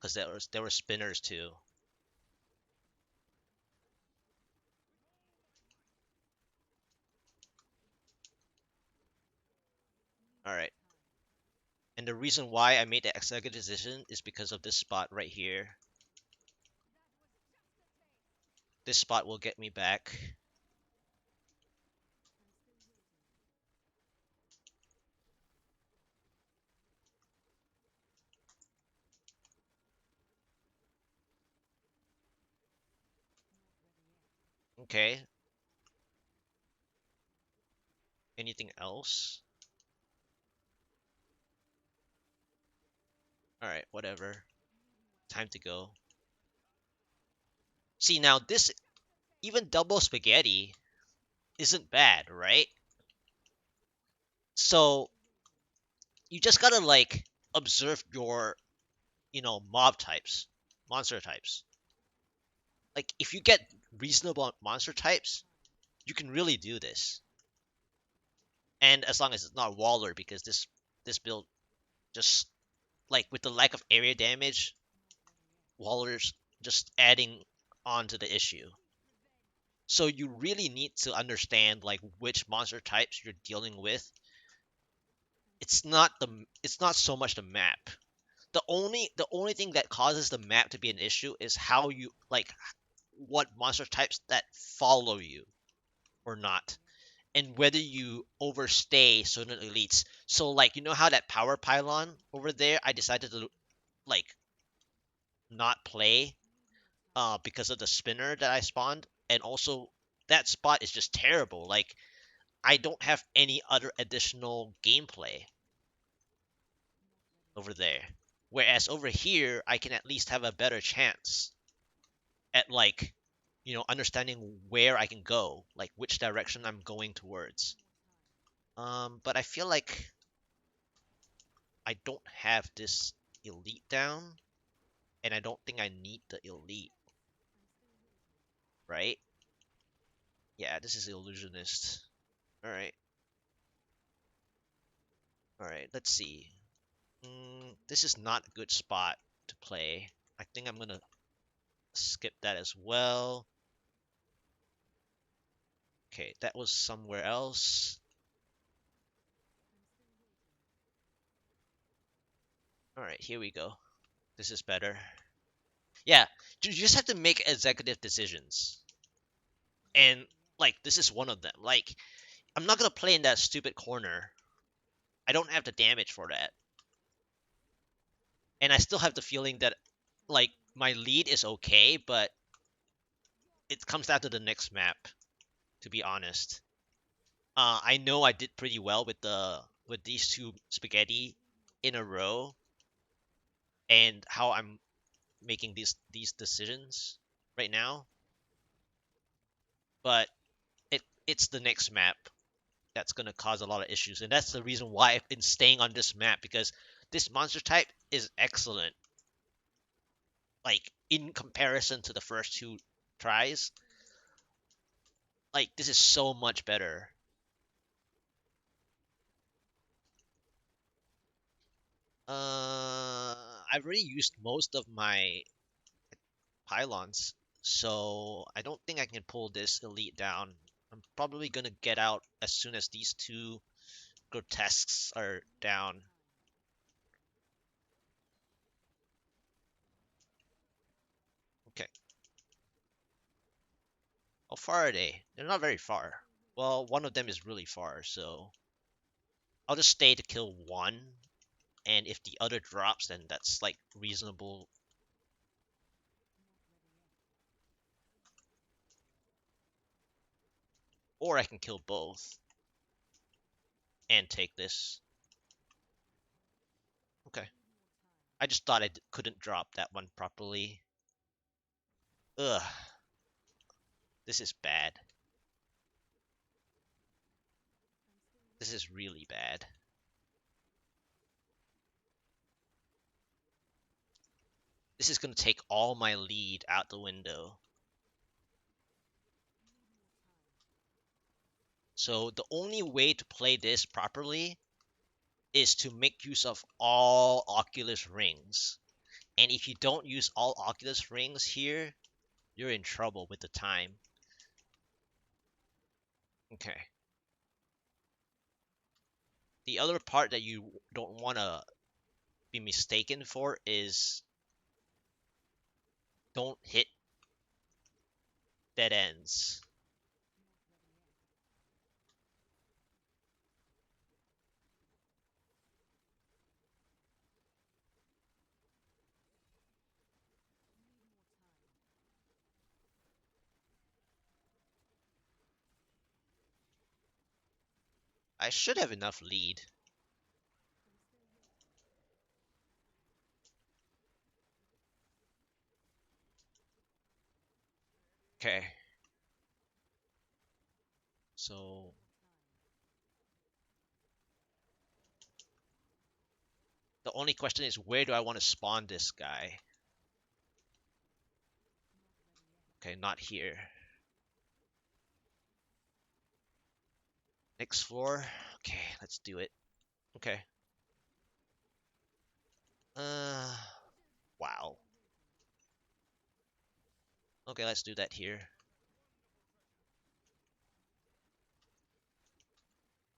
Because there were spinners too. Alright. And the reason why I made the executive decision is because of this spot right here. This spot will get me back. Okay. Anything else? All right, whatever. Time to go. See, now this even double spaghetti isn't bad, right? So you just gotta like observe your, mob types, monster types. Like if you get reasonable monster types, you can really do this. And as long as it's not Waller, because this build just like with the lack of area damage, Waller's just adding on to the issue. So you really need to understand like which monster types you're dealing with. It's not so much the map. The only thing that causes the map to be an issue is how you like what monster types that follow you or not, and whether you overstay certain elites. So like how that power pylon over there, I decided to like not play because of the spinner that I spawned, and also that spot is just terrible. Like I don't have any other additional gameplay over there. Whereas over here, I can at least have a better chance at like, understanding where I can go, like which direction I'm going towards. But I feel like I don't have this elite down, and I don't think I need the elite, right? Yeah, this is illusionist. All right, all right. Let's see. This is not a good spot to play. I think I'm gonna skip that as well. Okay, that was somewhere else. All right, here we go. This is better. Yeah, you just have to make executive decisions. And like this is one of them. Like I'm not gonna play in that stupid corner. I don't have the damage for that. And I still have the feeling that like my lead is okay, but it comes down to the next map, to be honest. I know I did pretty well with these two spaghetti in a row, and how I'm making these decisions right now, but it's the next map that's gonna cause a lot of issues, and that's the reason why I've been staying on this map, because this monster type is excellent. Like in comparison to the first two tries, like this is so much better. I've already used most of my pylons, so I don't think I can pull this elite down. I'm probably gonna get out as soon as these two grotesques are down. Okay, how far are they? They're not very far. Well, one of them is really far, so I'll just stay to kill one, and if the other drops, then that's like reasonable. Or I can kill both and take this. Okay. I just thought I couldn't drop that one properly. Ugh, this is bad. This is really bad. This is going to take all my lead out the window. So the only way to play this properly is to make use of all Oculus rings. And if you don't use all Oculus rings here, you're in trouble with the time. Okay. The other part that you don't want to be mistaken for is don't hit dead ends. I should have enough lead. Okay. So the only question is, where do I want to spawn this guy? Okay, not here. Next floor. Okay, let's do it. Okay. Uh, wow. Okay, let's do that here.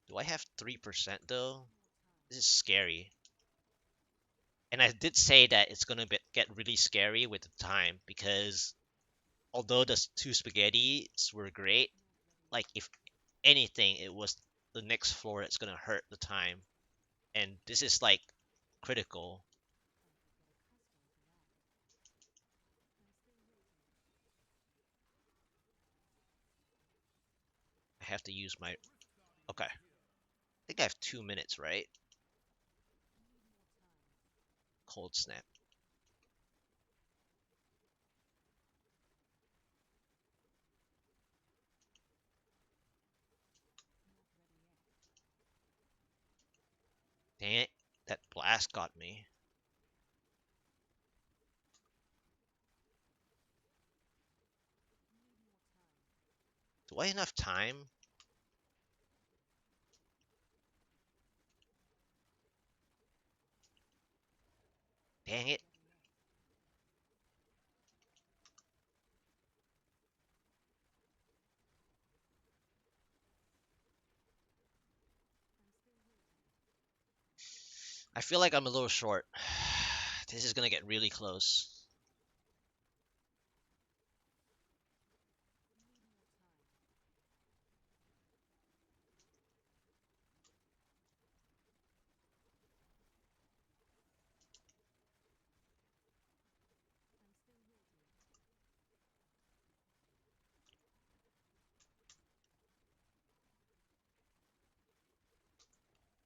Do I have 3% though? This is scary. And I did say that it's gonna get really scary with the time, because although the two spaghettis were great, like if anything, it was the next floor that's gonna hurt the time. And this is like critical. I have to use my. Okay. I think I have 2 minutes, right? Cold snap. Dang it. That blast got me. Do I have enough time? Dang it. I feel like I'm a little short. This is gonna get really close.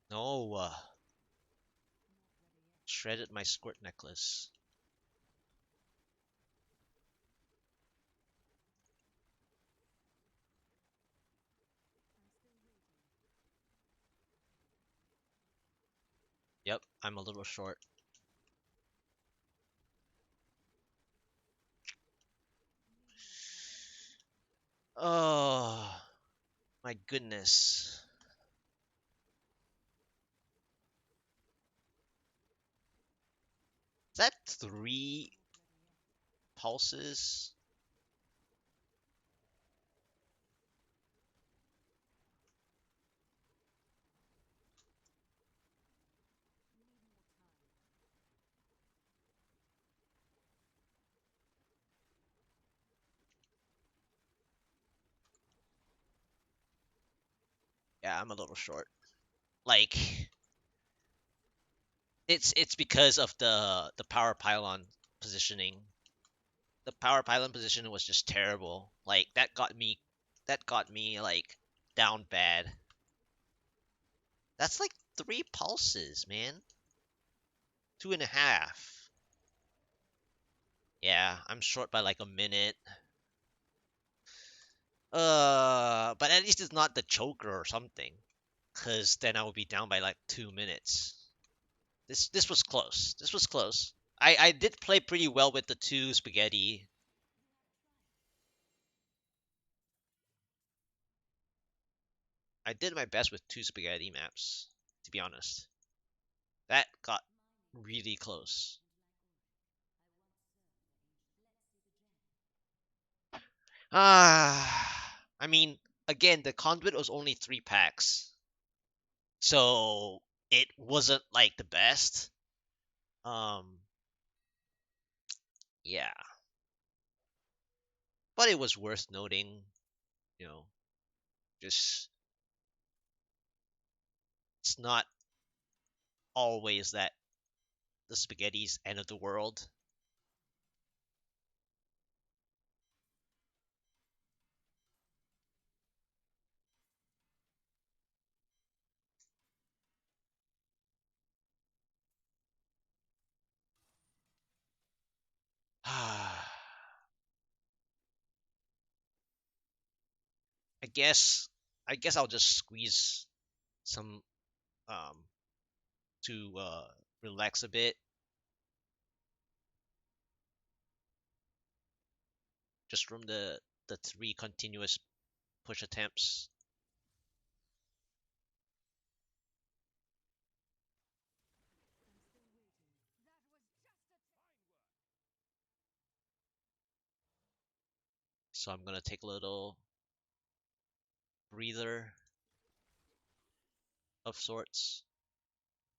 No. Shredded my squirt necklace. Yep, I'm a little short. Oh, my goodness. Is that 3 pulses? Yeah, I'm a little short. Like, it's because of the power pylon positioning. The power pylon position was just terrible. Like that got me like down bad. That's like 3 pulses, man. 2.5. Yeah, I'm short by like a minute. But at least it's not the choker or something, cause then I would be down by like 2 minutes. This was close. This was close. I did play pretty well with the two spaghetti. I did my best with two spaghetti maps, to be honest. That got really close. I mean, again, the conduit was only 3 packs, so it wasn't like the best. Um, yeah, but it was worth noting. You know, just it's not always that the spaghetti's end of the world. I guess I guess I'll just squeeze some um to relax a bit, just from the three continuous push attempts. So I'm gonna take a little breather of sorts.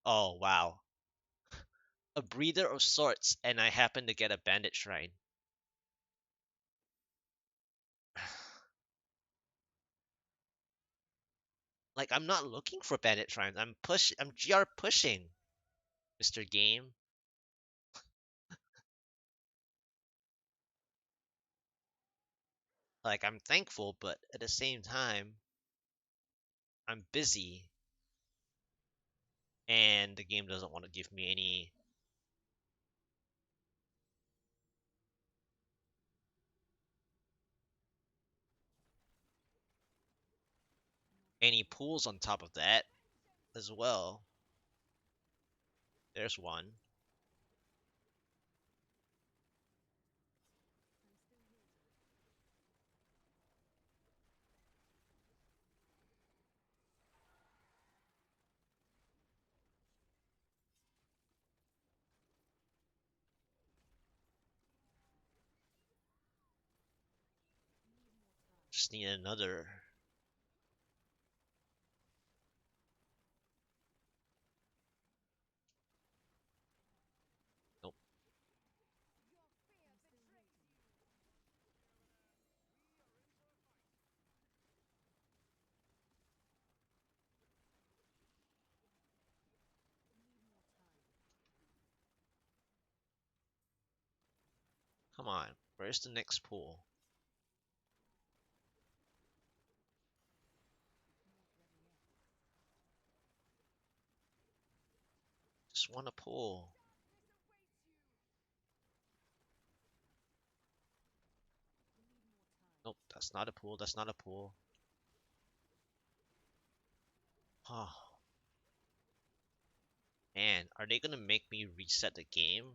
Oh wow, a breather of sorts, and I happen to get a bandit shrine. Like I'm not looking for bandit shrines. I'm GR pushing, Mr. Game. Like I'm thankful, but at the same time, I'm busy, and the game doesn't want to give me any pools on top of that as well. There's one. Just need another. Nope. Come on. Where's the next pool? Just want a pool. Nope, that's not a pool. That's not a pool. Oh, man, are they gonna make me reset the game?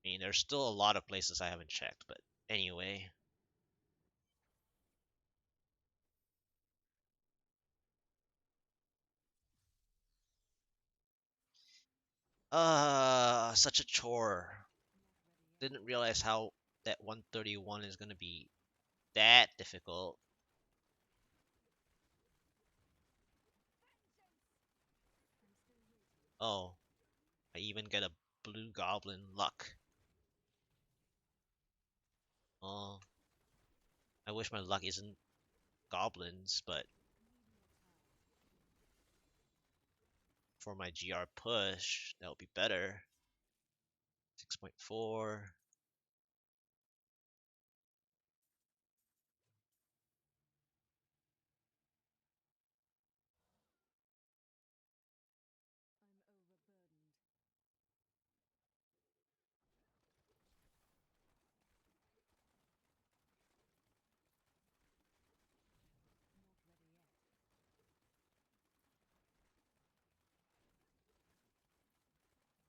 I mean, there's still a lot of places I haven't checked, but anyway. Such a chore. Didn't realize how that 131 is gonna be that difficult. Oh, I even get a blue goblin luck. Oh, I wish my luck isn't goblins, but for my GR push, that would be better. 6.4.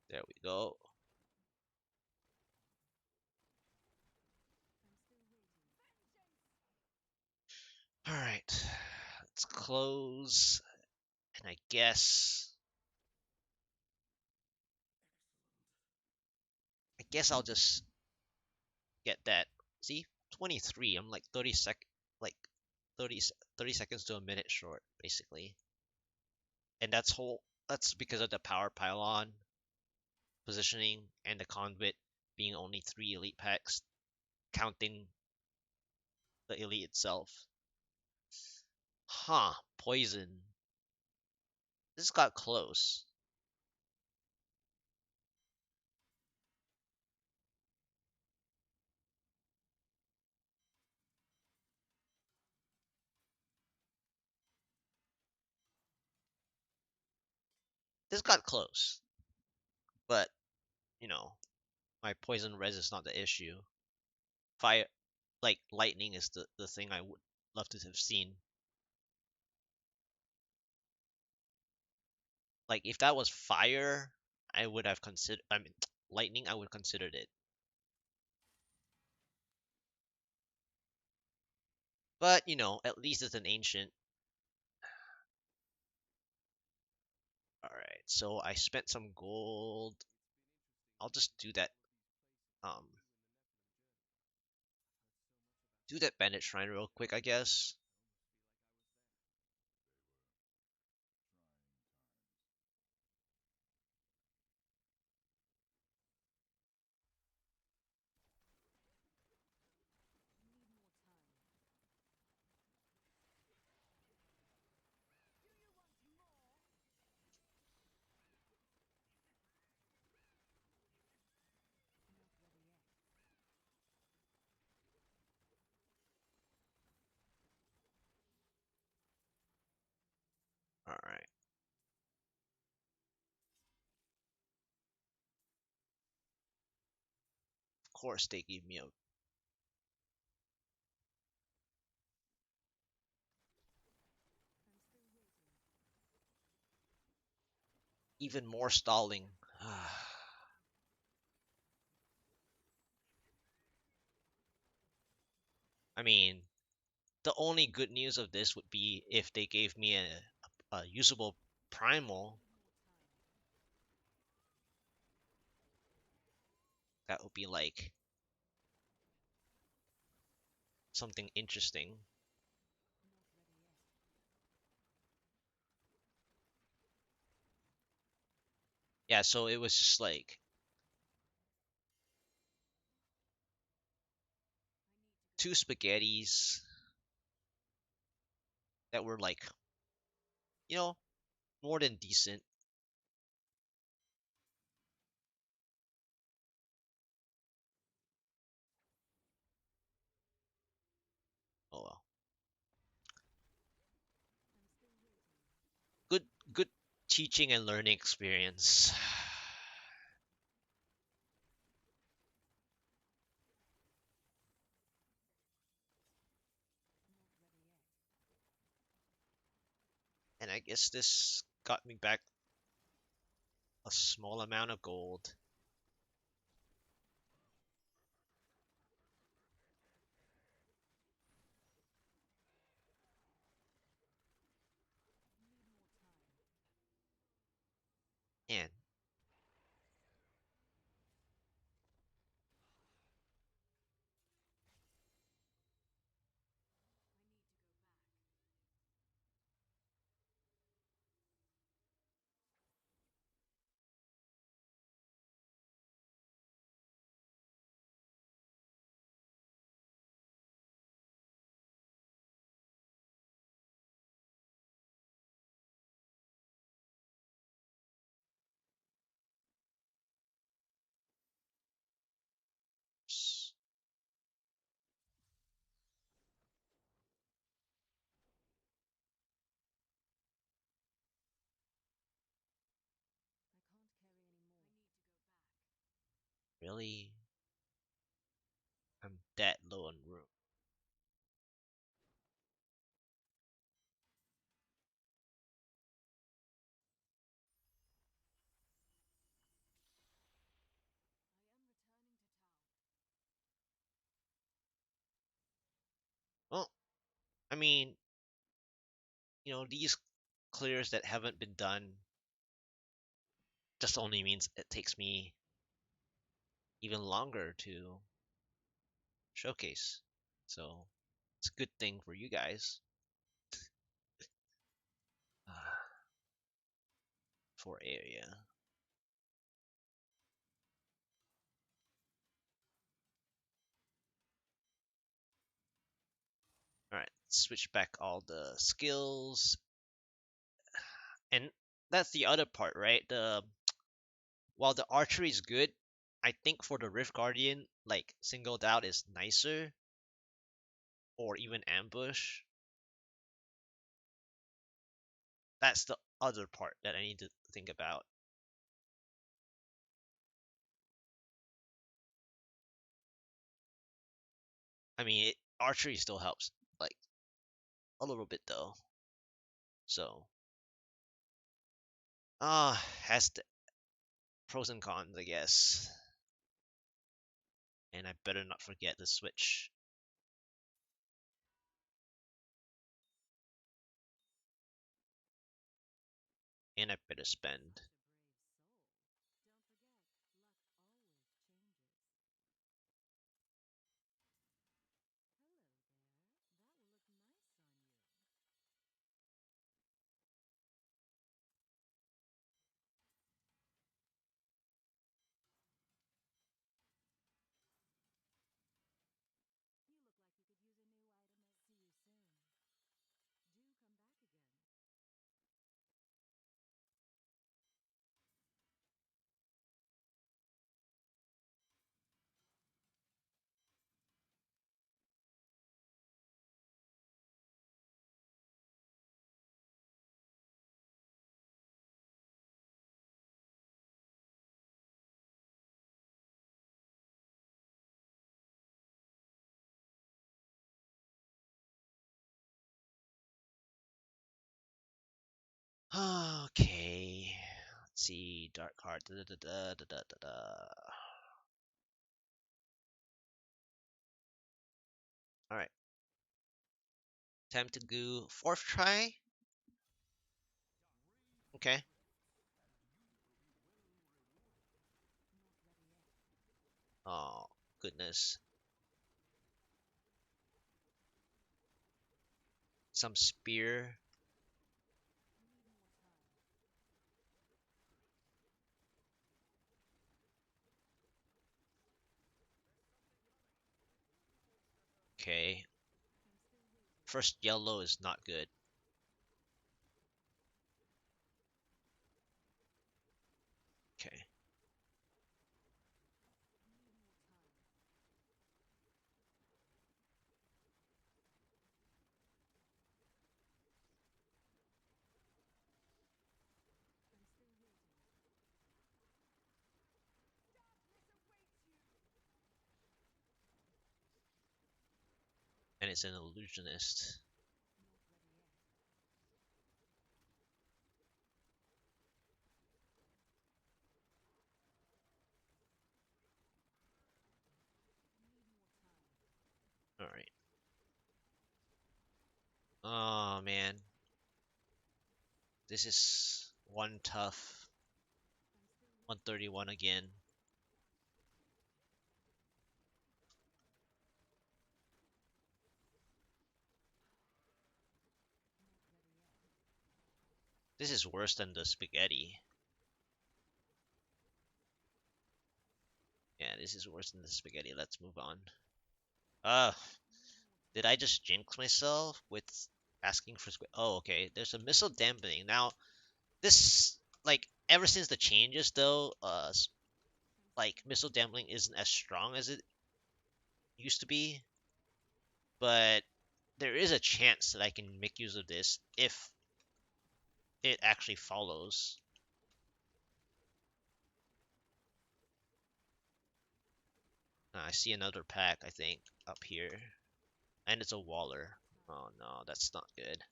There we go. Alright, let's close. And I guess I'll just get that. See, 23. I'm like like 30, 30 seconds to a minute short, basically. And that's because of the power pylon positioning and the conduit being only three elite packs, counting the elite itself. Huh, poison. This got close. This got close. But you know, my poison res is not the issue. Fire, like lightning, is the thing I would love to have seen. Like if that was fire, I would have considered. I mean, lightning, I would have considered it. But at least it's an ancient. All right, so I spent some gold. I'll just Um, do that bandit shrine real quick, I guess. All right. Of course, they give me a even more stalling. I mean, the only good news of this would be if they gave me a usable primal. That would be like something interesting. Yeah, so it was just like two spaghettis that were like, you know, more than decent. Oh well. Good good teaching and learning experience. And I guess this got me back a small amount of gold. And really, I'm that low on room. Well, I mean, these clears that haven't been done just only means it takes me even longer to showcase. So it's a good thing for you guys. For area. All right, switch back all the skills, and that's the other part, right? The While the archery is good, I think for the Rift Guardian, like singled out is nicer, or even ambush. That's the other part that I need to think about. I mean, archery still helps, like a little bit though. So, has the pros and cons, I guess. And I better not forget the switch. And I better spend. Okay. Let's see. Dark card. Da, da, da, da, da, da, da. All right. Time to go fourth try. Okay. Oh, goodness. Some spear. Okay. First yellow is not good. Okay. And it's an illusionist. All right. Oh man, this is one tough. 131 again. This is worse than the spaghetti. Yeah, this is worse than the spaghetti. Let's move on. Uh, did I just jinx myself with asking for Oh, okay. There's a missile dampening. Now, this, like, ever since the changes, though, like, missile dampening isn't as strong as it used to be, but there is a chance that I can make use of this if it actually follows. I see another pack, I think, up here. And it's a Waller. Oh no, that's not good.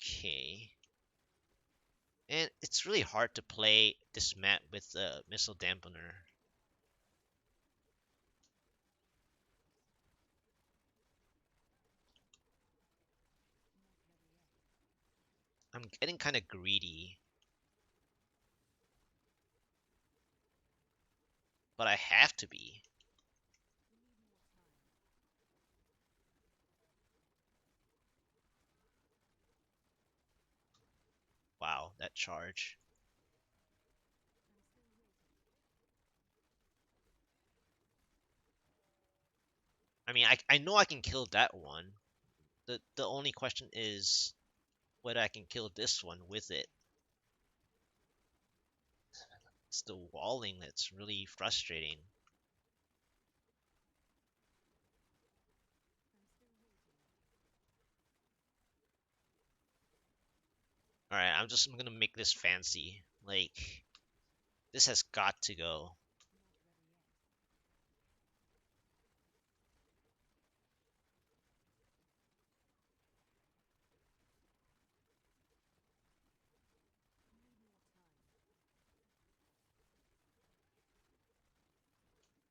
Okay. And it's really hard to play this map with the missile dampener. I'm getting kind of greedy, but I have to be. Wow, that charge. I mean, I know I can kill that one. The only question is whether I can kill this one with it. It's the walling that's really frustrating. Alright, I'm gonna make this fancy. Like, this has got to go.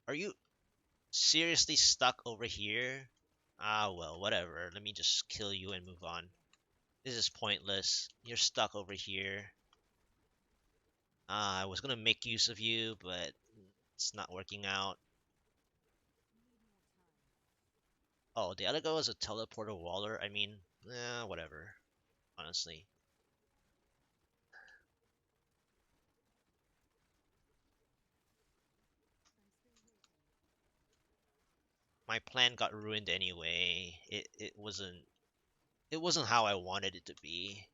Are you seriously stuck over here? Ah, well, whatever. Let me just kill you and move on. This is pointless. You're stuck over here. I was gonna make use of you, but it's not working out. Oh, the other guy was a teleporter waller. I mean, whatever. Honestly, my plan got ruined anyway. It wasn't how I wanted it to be.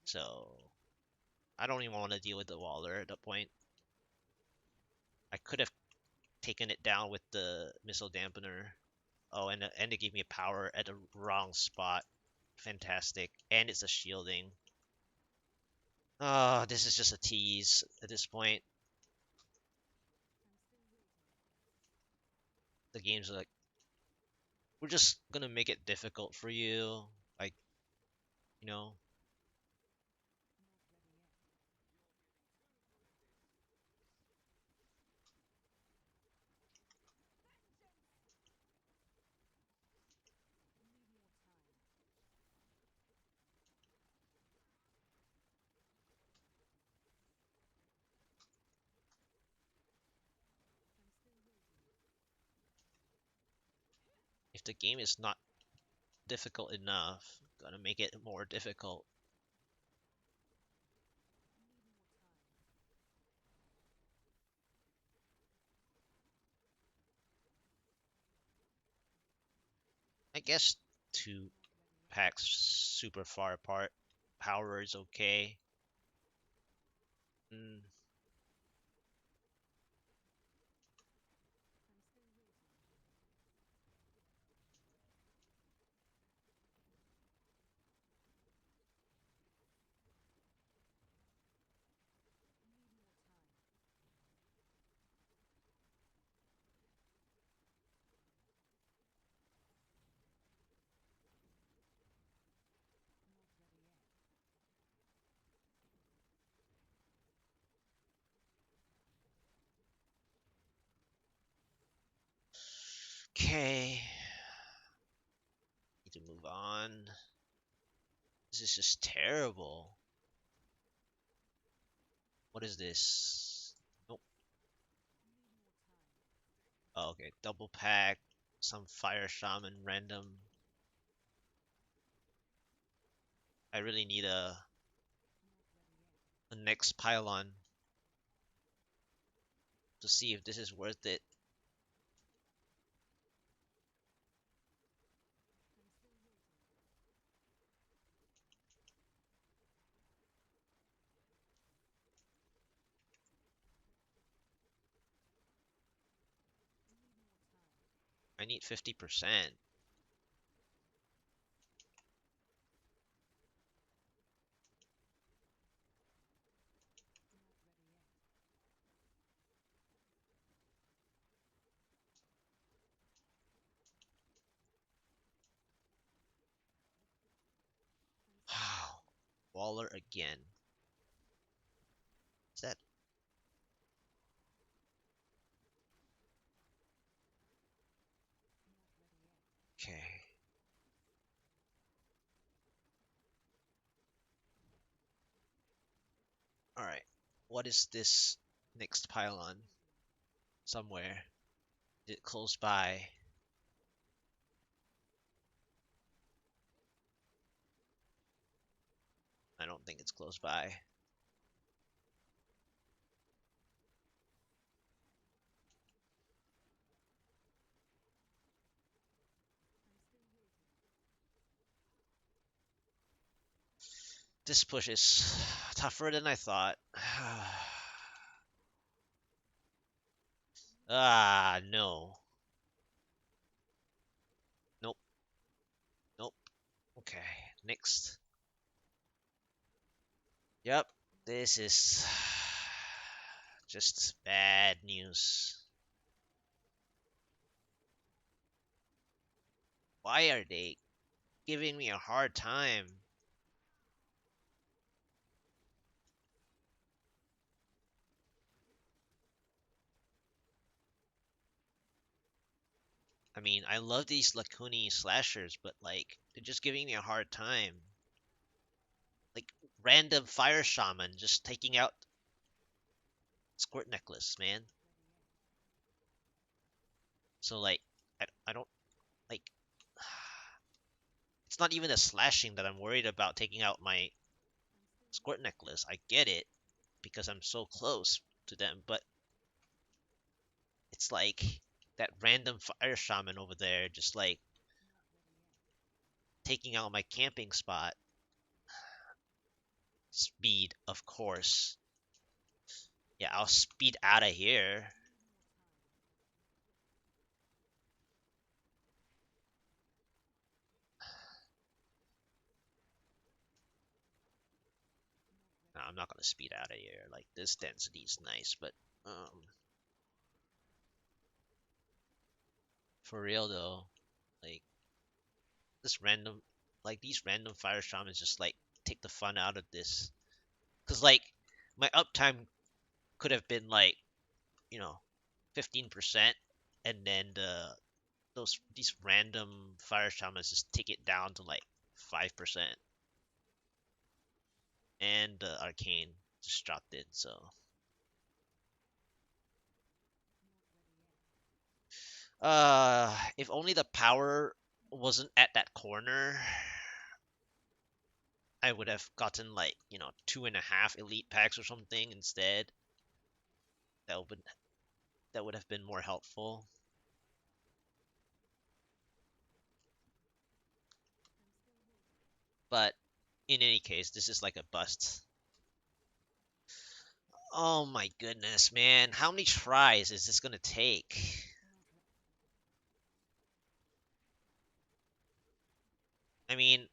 So I don't even want to deal with the waller at that point. I could have taken it down with the missile dampener. Oh, and it gave me a power at the wrong spot. Fantastic. And it's a shielding. Oh, this is just a tease at this point. The game's like, we're just gonna make it difficult for you. Like, you know, if the game is not difficult enough, gonna make it more difficult. I guess two packs super far apart. Power is okay. Mm, okay. Need to move on. This is just terrible. What is this? Nope. Oh, okay. Double pack. Some fire shaman random. I really need a next pylon to see if this is worth it. I need 50%. Wow. Waller again. Is that okay? Alright. What is this next pylon? Somewhere. Is it close by? I don't think it's close by. This push is tougher than I thought. Ah, no. Nope. Nope. Okay. Next. Yep. This is just bad news. Why are they giving me a hard time? I mean, I love these Lakuni slashers, but like they're just giving me a hard time. Like random fire shaman just taking out squirt necklace, man. So like I don't like it's not even a slashing that I'm worried about taking out my squirt necklace. I get it because I'm so close to them, but it's like that random fire shaman over there just like taking out my camping spot. Speed, of course. Yeah, I'll speed out of here. No, I'm not gonna speed out of here. Like this density is nice, but for real though, like this random, like these random fire shamans just like take the fun out of this. Cause like my uptime could have been like you know 15%, and then those these random fire shamans just take it down to like 5%, and arcane just dropped in. So if only the power wasn't at that corner, I would have gotten like, 2.5 elite packs or something instead. That would that would have been more helpful. But in any case, this is like a bust. Oh my goodness, man. How many tries is this gonna take? I mean,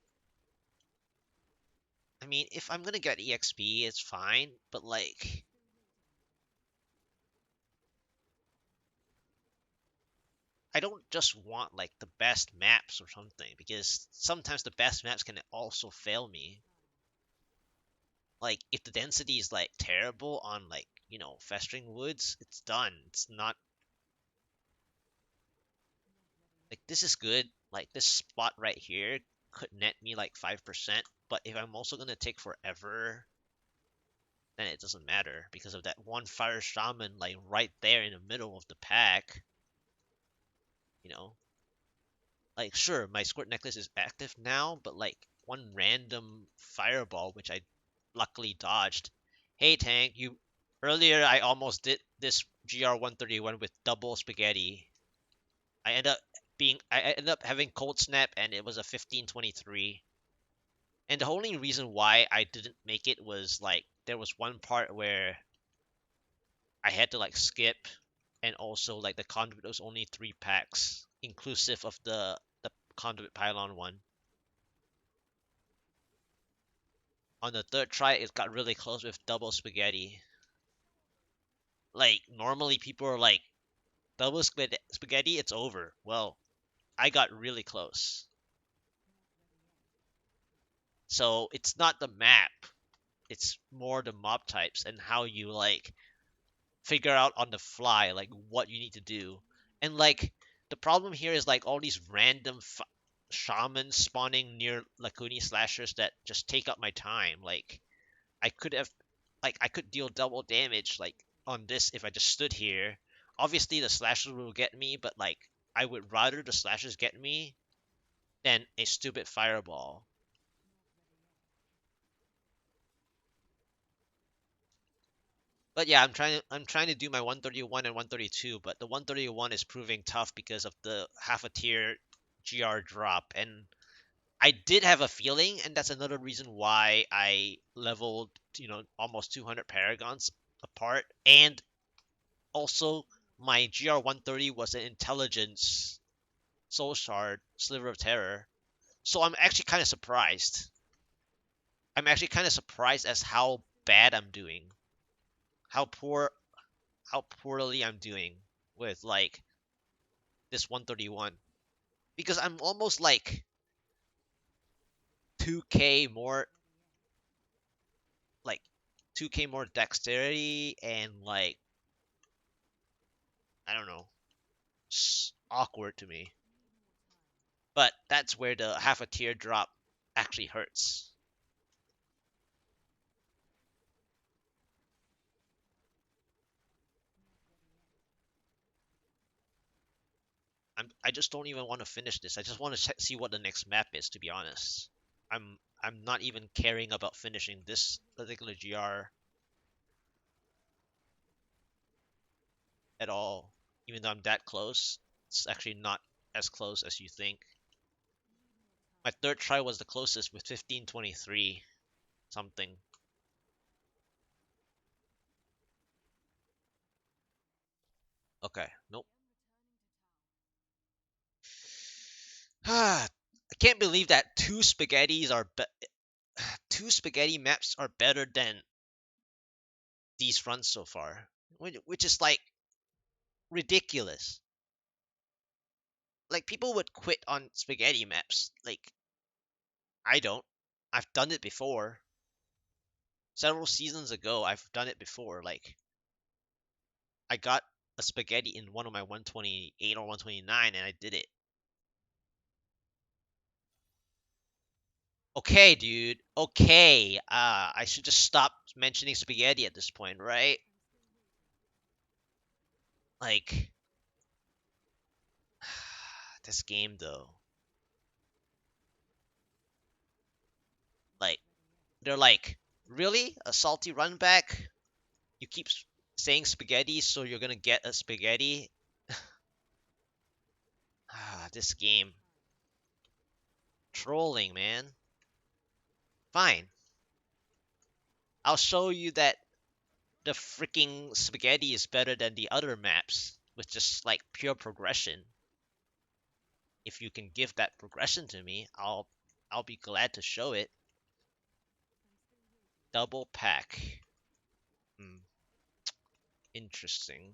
if I'm gonna get EXP, it's fine, but like I don't just want like the best maps or something because sometimes the best maps can also fail me. Like if the density is like terrible on like festering woods, it's done. It's not like this is good. Like this spot right here could net me like 5%, but if I'm also gonna take forever, then it doesn't matter because of that one fire shaman like right there in the middle of the pack. You know, like sure my squirt necklace is active now, but like one random fireball which I luckily dodged. Hey tank, you earlier I almost did this GR131 with double spaghetti. I ended up having cold snap and it was a 1523. And the only reason why I didn't make it was like there was one part where I had to like skip, and also like the conduit was only 3 packs inclusive of the conduit pylon one. On the third try it got really close with double spaghetti. Like normally people are like double spaghetti it's over. Well, I got really close. So it's not the map, it's more the mob types and how you like figure out on the fly like what you need to do. And like the problem here is like all these random shamans spawning near Lakuni slashers that just take up my time. Like I could have I could deal double damage like on this if I just stood here. Obviously the slashers will get me, but like I would rather the slashers get me than a stupid fireball. But yeah, I'm trying to do my 131 and 132, but the 131 is proving tough because of the half a tier GR drop. And I did have a feeling, and that's another reason why I leveled, almost 200 paragons apart. And also, my GR 130 was an intelligence soul shard sliver of terror. So I'm actually kind of surprised. I'm actually kind of surprised as how bad I'm doing, how poorly I'm doing with like this 131 because I'm almost like 2k more, like 2k more dexterity and like I don't know awkward to me. But that's where the half a teardrop actually hurts. I just don't even want to finish this. I just want to see what the next map is, to be honest. I'm not even caring about finishing this particular GR at all. Even though I'm that close, it's actually not as close as you think. My third try was the closest with 1523 something. Okay, nope. I can't believe that two spaghetti maps are better than these fronts so far, which is like ridiculous. Like people would quit on spaghetti maps. Like I don't. I've done it before. Several seasons ago, I've done it before. Like I got a spaghetti in one of my 128 or 129 and I did it. Okay, dude. Okay. I should just stop mentioning spaghetti at this point, right? Like this game though. Like they're like, "Really? A salty run back? You keep saying spaghetti, so you're gonna get a spaghetti?" This game. Trolling, man. Fine. I'll show you that the freaking spaghetti is better than the other maps with just like pure progression. If you can give that progression to me, I'll be glad to show it. Double pack. Hmm, interesting.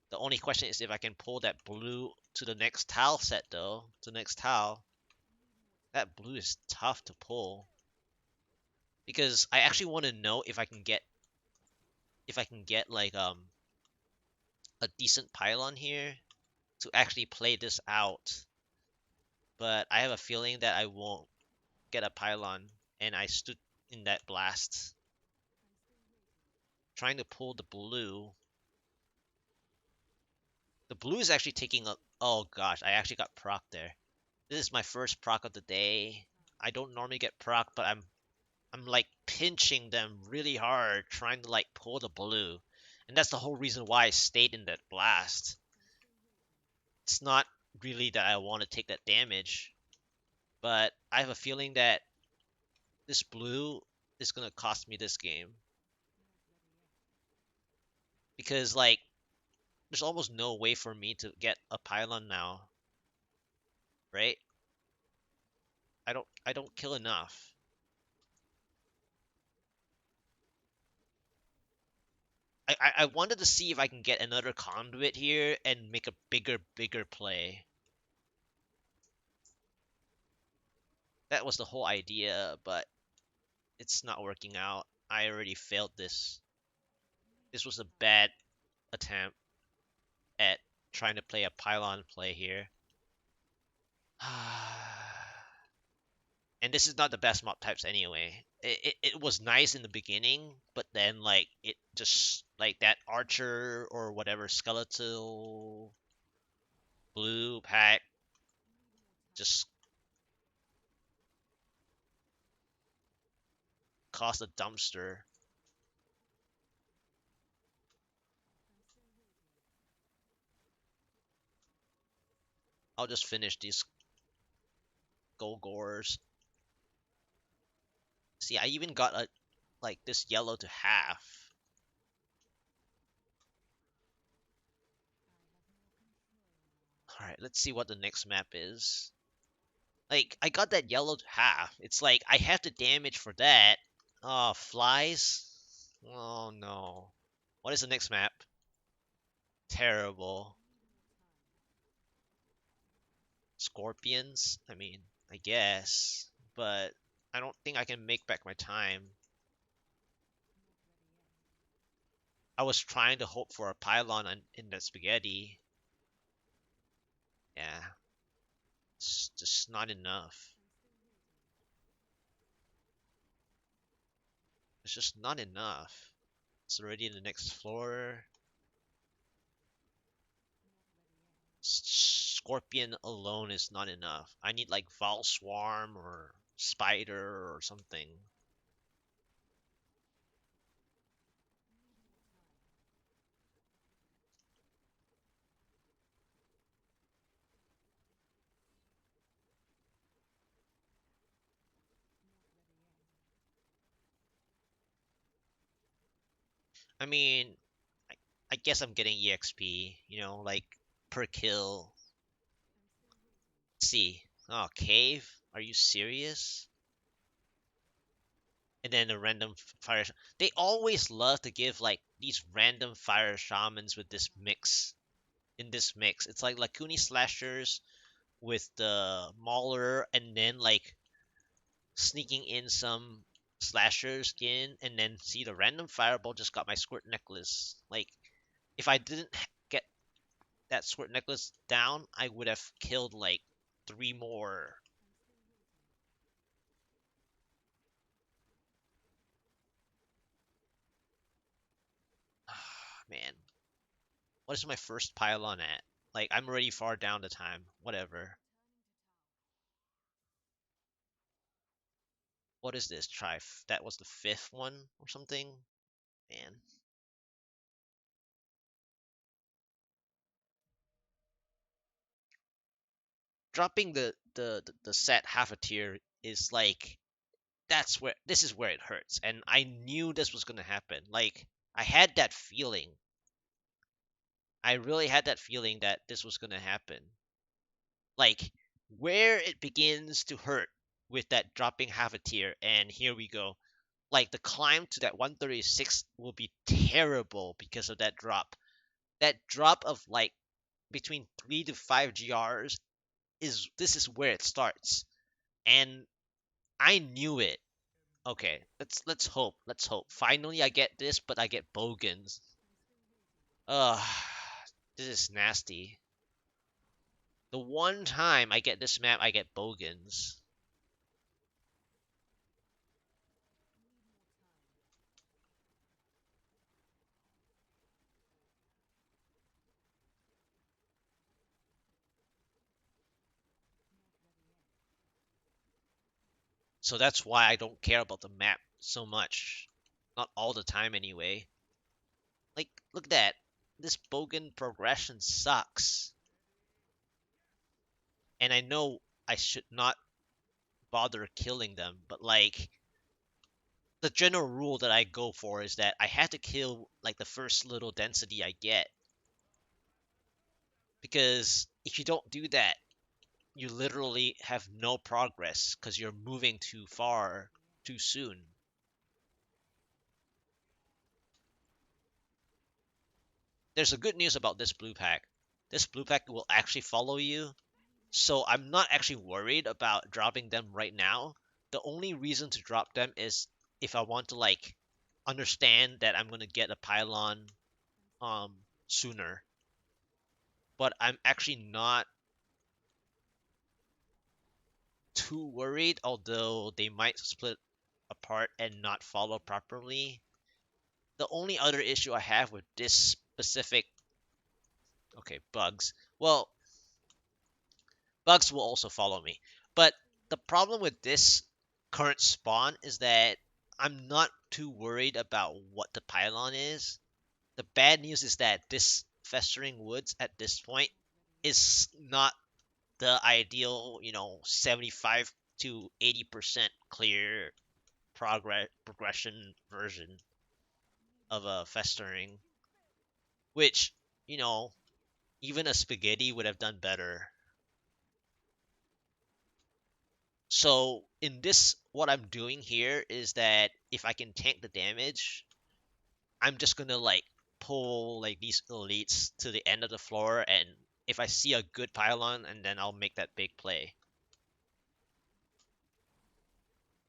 The only question is if I can pull that blue to the next tile set though. To the next tile. That blue is tough to pull. Because I actually want to know if I can get like a decent pylon here to actually play this out. But I have a feeling that I won't get a pylon, and I stood in that blast trying to pull the blue. The blue is actually taking a. Oh gosh, I actually got proc there. This is my first proc of the day. I don't normally get proc, but I'm like pinching them really hard, trying to like pull the blue, and that's the whole reason why I stayed in that blast. It's not really that I want to take that damage, but I have a feeling that this blue is gonna cost me this game because like there's almost no way for me to get a pylon now, right? I don't kill enough. I wanted to see if I can get another conduit here and make a bigger play. That was the whole idea, but it's not working out. I already failed this. This was a bad attempt at trying to play a pylon play here. And this is not the best mob types anyway. It was nice in the beginning, but then like it just like that archer or whatever skeletal blue pack just cost a dumpster. I'll just finish these Golgors. See, I even got a like this yellow to half. All right, let's see what the next map is. Like I got that yellow to half. It's like I have the damage for that. Oh, flies. Oh no. What is the next map? Terrible. Scorpions? I mean, I guess. But I don't think I can make back my time. I was trying to hope for a pylon in that spaghetti. just not enough. It's just not enough. It's already in the next floor. Scorpion alone is not enough. I need like Val Swarm or Spider or something. I mean, I, I guess I'm getting EXP, like per kill. Let's see. Oh, cave? Are you serious? And then a random fire. They always love to give like these random fire shamans with this mix. In this mix, it's like Lacuni slashers with the mauler, and then like sneaking in some slasher skin, and then see the random fireball just got my squirt necklace. Like, if I didn't get that squirt necklace down, I would have killed like three more. Man, what is my first pylon at? Like, I'm already far down the time. Whatever. What is this? Try that was the fifth one or something? Man. Dropping the set half a tier is like, this is where it hurts, and I knew this was gonna happen. Like, I had that feeling. I really had that feeling that this was gonna happen. Like, where it begins to hurt with that dropping half a tier, and here we go. Like, the climb to that 136 will be terrible because of that drop. That drop of like between 3 to 5 GRs is this is where it starts, and I knew it. Okay, let's hope. Let's hope. Finally, I get this, but I get Bogans. Ugh, this is nasty. The one time I get this map, I get Bogans. So that's why I don't care about the map so much. Not all the time, anyway. Like, look at that. This Bogan progression sucks. And I know I should not bother killing them, but like, the general rule that I go for is that I have to kill like the first little density I get, because if you don't do that, you literally have no progress because you're moving too far too soon. There's a good news about this blue pack. This blue pack will actually follow you, so I'm not actually worried about dropping them right now. The only reason to drop them is if I want to like understand that I'm gonna get a pylon sooner. But I'm actually not too worried, although they might split apart and not follow properly. The only other issue I have with this specific, okay, bugs. Well, bugs will also follow me. But the problem with this current spawn is that I'm not too worried about what the pylon is. The bad news is that this festering woods at this point is not the ideal, 75 to 80% clear progression version of a festering, which, you know, even a spaghetti would have done better. So in this, what I'm doing here is that if I can tank the damage, I'm just gonna like pull like these elites to the end of the floor, and if I see a good pylon, and then I'll make that big play.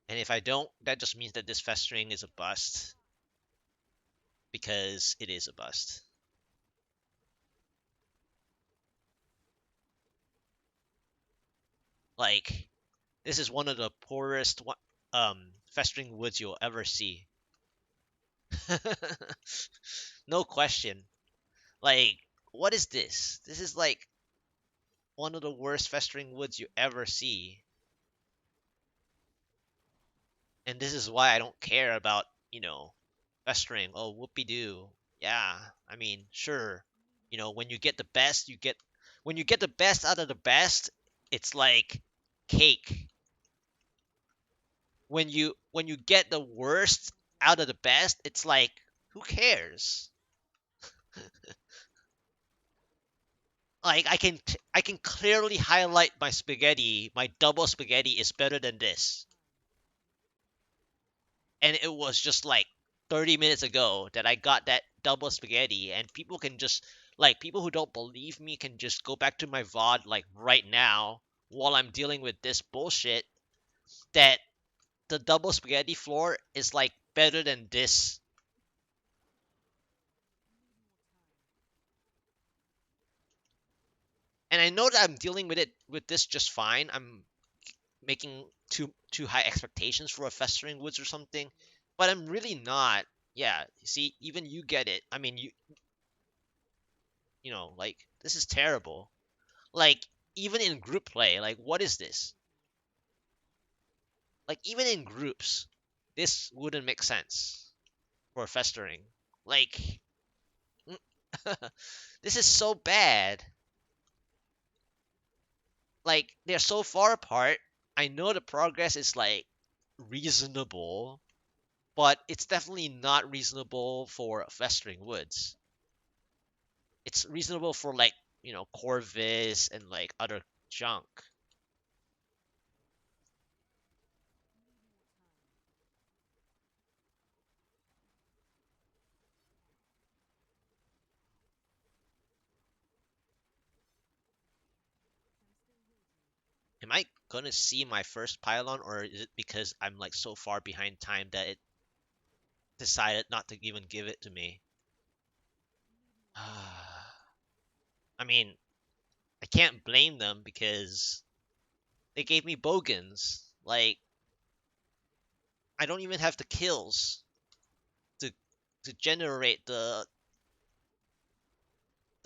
And if I don't, that just means that this festering is a bust, because it is a bust. Like, this is one of the poorest festering woods you'll ever see. No question. Like, what is this? This is like one of the worst festering woods you ever see. And this is why I don't care about, festering. Oh, whoopee doo. Yeah, I mean, sure. When you get the best, when you get the best out of the best, it's like cake. When you get the worst out of the best, it's like, who cares? Like, I can clearly highlight my spaghetti. My double spaghetti is better than this. And it was just like 30 minutes ago that I got that double spaghetti, and people can just, like, people who don't believe me can just go back to my VOD like right now while I'm dealing with this bullshit, that the double spaghetti floor is like better than this. And I know that I'm dealing with this just fine. I'm making too high expectations for a festering woods or something, but I'm really not. Yeah, see, even you get it. I mean, like, this is terrible. Like, even in group play, like, what is this? Like, even in groups, this wouldn't make sense for festering. Like, this is so bad. Like, they're so far apart. I know the progress is like reasonable, but it's definitely not reasonable for festering woods. It's reasonable for, like, Corvus and like other junk. Am I gonna see my first pylon, or is it because I'm like so far behind time that it decided not to even give it to me? I mean, I can't blame them because they gave me bogans. Like, I don't even have the kills to generate the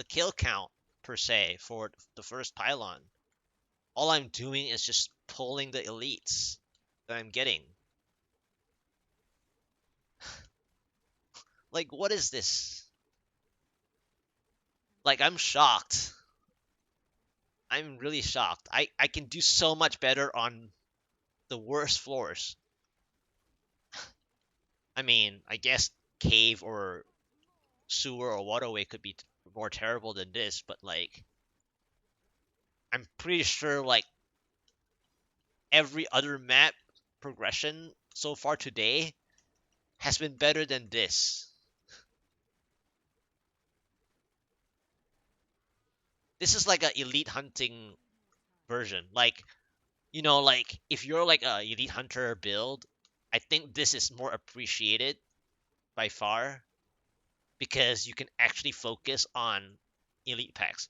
kill count per se for the first pylon. All I'm doing is just pulling the elites that I'm getting. Like, what is this? Like, I'm shocked. I'm really shocked. I can do so much better on the worst floors. I mean, I guess cave or sewer or waterway could be more terrible than this, but like, I'm pretty sure like every other map progression so far today has been better than this. This is like a elite hunting version. Like, like, if you're like a elite hunter build, I think this is more appreciated by far because you can actually focus on elite packs.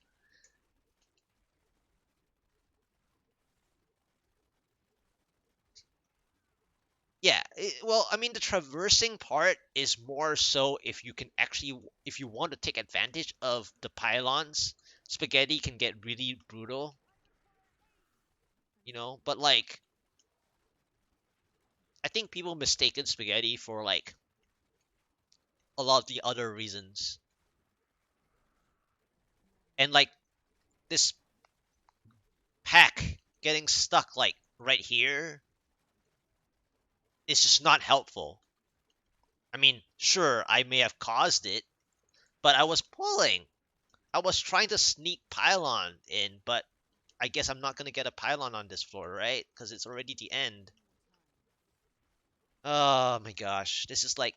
Yeah, well, I mean, the traversing part is more so if you can actually, if you want to take advantage of the pylons, spaghetti can get really brutal, but like, I think people mistaken spaghetti for like a lot of the other reasons. And like, this pack getting stuck like right here is just not helpful. I mean, sure, I may have caused it, but I was pulling. I was trying to sneak pylon in, but I guess I'm not gonna get a pylon on this floor, right? Because it's already the end. Oh my gosh, this is like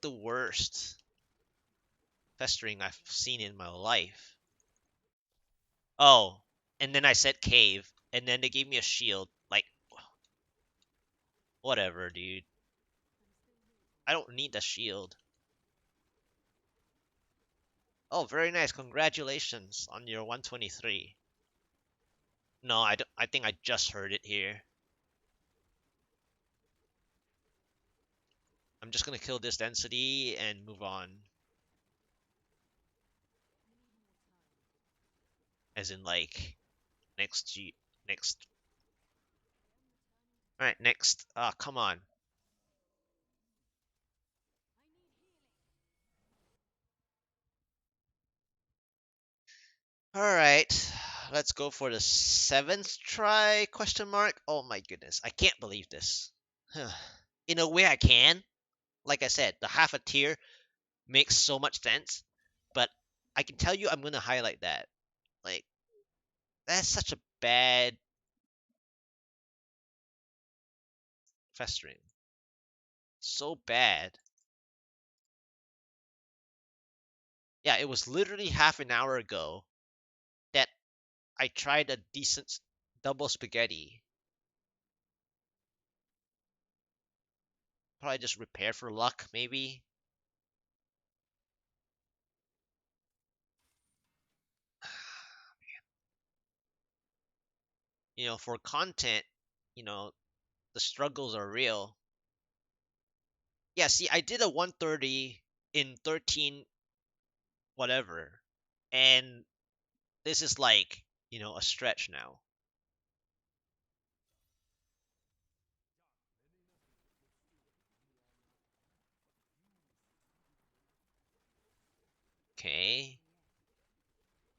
the worst festering I've seen in my life. Oh, and then I said cave, and then they gave me a shield. Like, whatever, dude. I don't need the shield. Oh, very nice. Congratulations on your 123. No, I don't, I think I just heard it here. I'm just gonna kill this density and move on. As in like next G next. All right, next. Come on. All right, let's go for the seventh try? Question mark. Oh my goodness, I can't believe this. In a way, I can. Like I said, the half a tier makes so much sense, but I can tell you, I'm gonna highlight that. Like that's such a bad festering. So bad. Yeah, it was literally half an hour ago that I tried a decent double spaghetti. Probably just repair for luck, maybe. For content, you know, the struggles are real. Yeah, see, I did a 130 in 13 whatever, and this is like, a stretch now. Okay.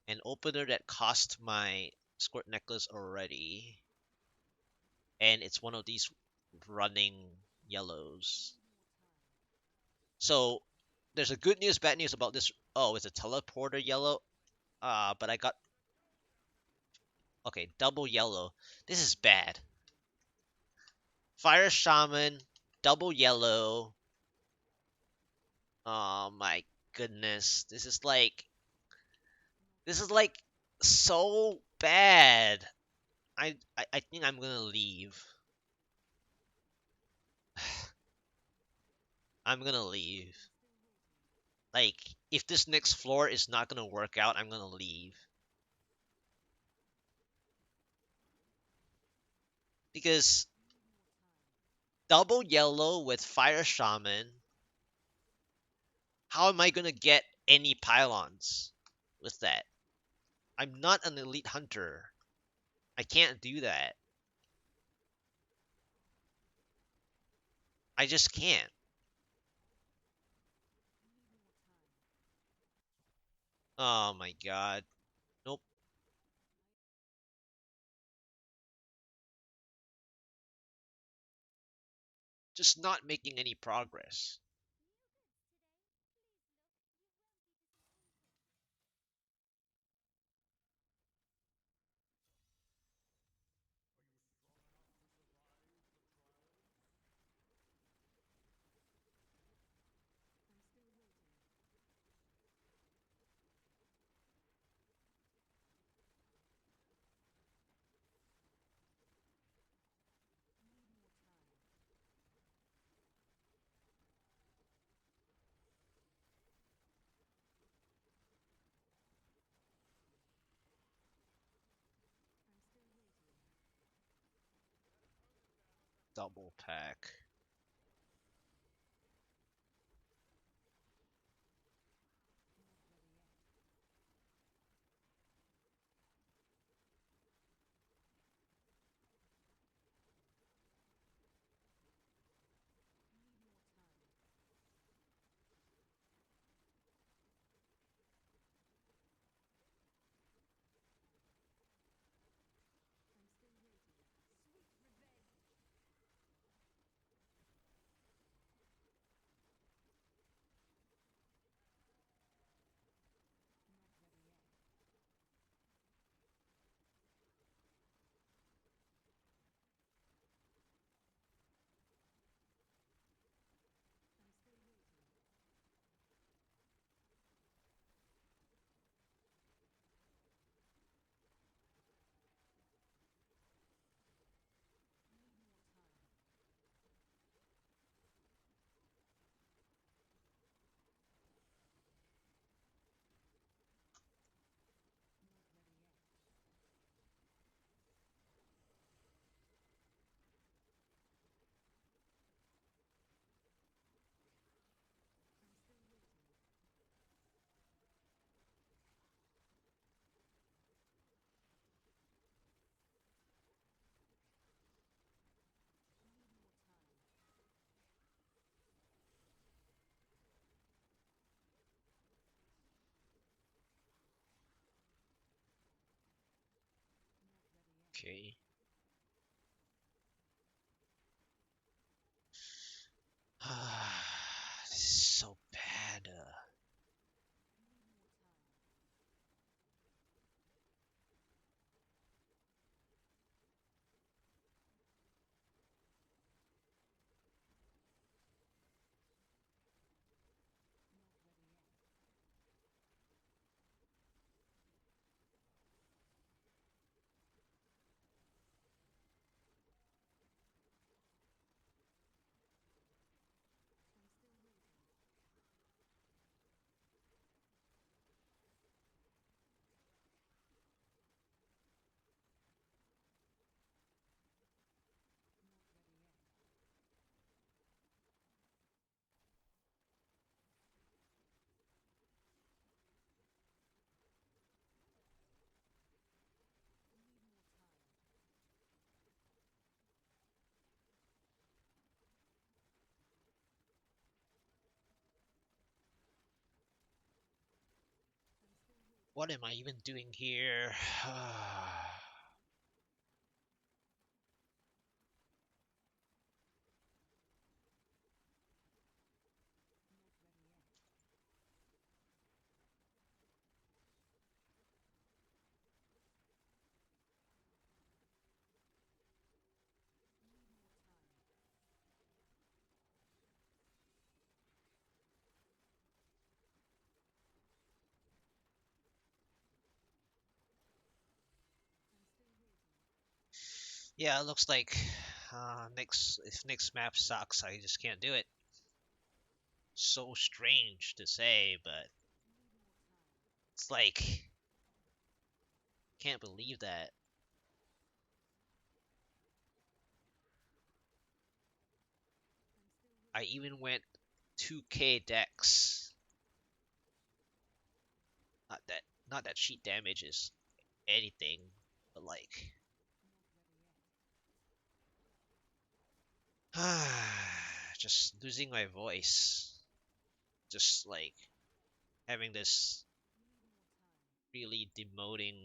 An opener that cost my squirt necklace already, and it's one of these running yellows. So there's a good news, bad news about this. Oh, it's a teleporter yellow. But I got okay, double yellow. This is bad. Fire shaman, double yellow. Oh my goodness. This is like so bad. I think I'm gonna leave. I'm gonna leave. Like, if this next floor is not gonna work out, I'm gonna leave. Because double yellow with fire shaman, how am I gonna get any pylons with that? I'm not an elite hunter. I can't do that. I just can't. Oh my god. Nope. Just not making any progress. Double pack. Okay. This is so bad. What am I even doing here? Yeah, it looks like next if next map sucks, I just can't do it. So strange to say, but it's like can't believe that. I even went 2k decks. Not that sheet damage is anything, but like just losing my voice. Just like having this really demotivating.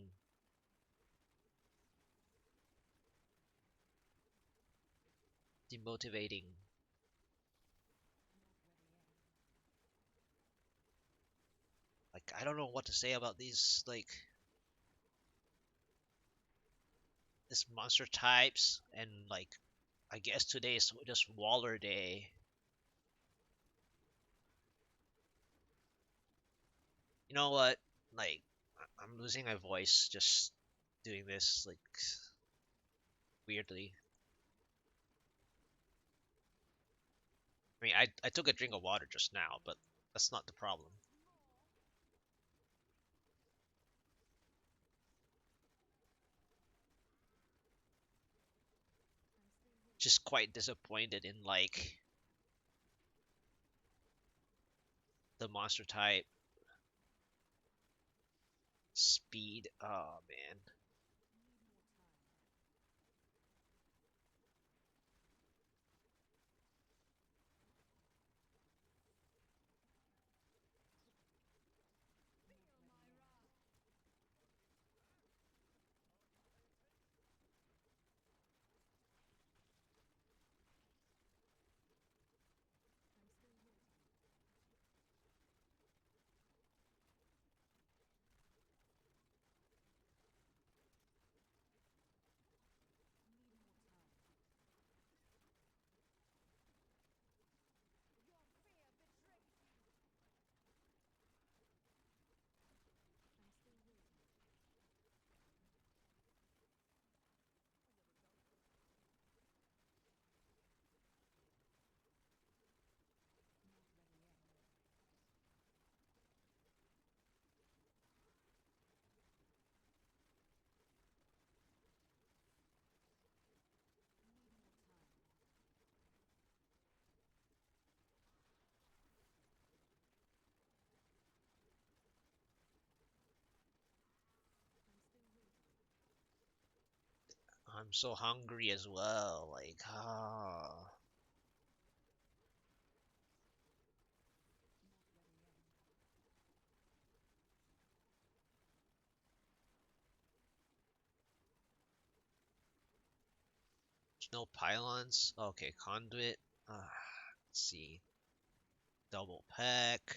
Like I don't know what to say about these like this monster types and like I guess today is just Waller Day. You know what? Like I'm losing my voice just doing this like weirdly. I mean, I took a drink of water just now, but that's not the problem. Just quite disappointed in like the monster type speed. Oh man. I'm so hungry as well. Like, ah. No pylons. Okay, conduit. Let's see. Double pack.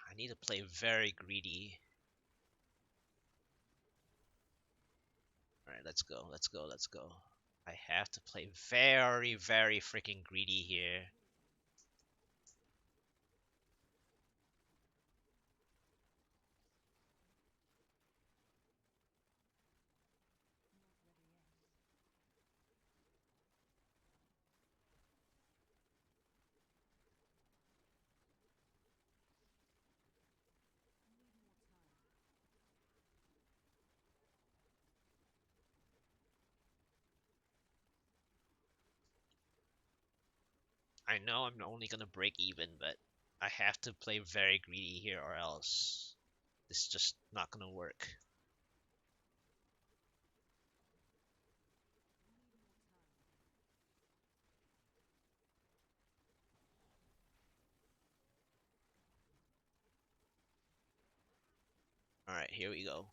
I need to play very greedy. Alright, let's go, let's go, let's go. I have to play very, very freaking greedy here. I know I'm only gonna break even, but I have to play very greedy here or else this is just not gonna work. Alright, here we go.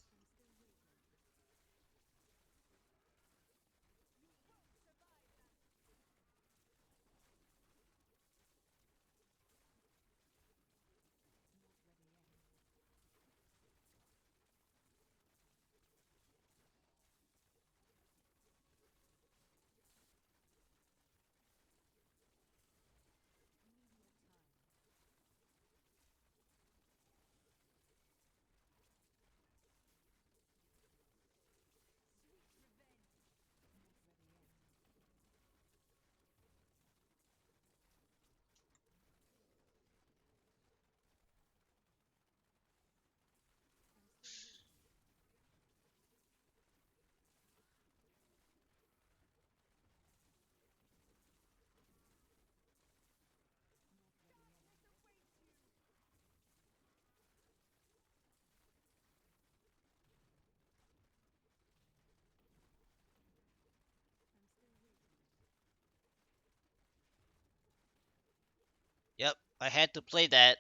Yep, I had to play that.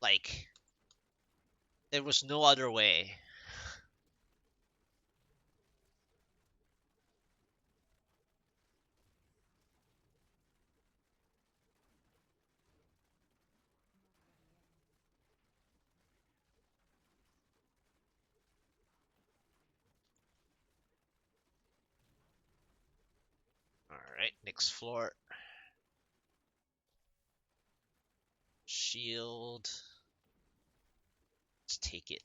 Like, there was no other way. Alright, next floor. Shield. Let's take it.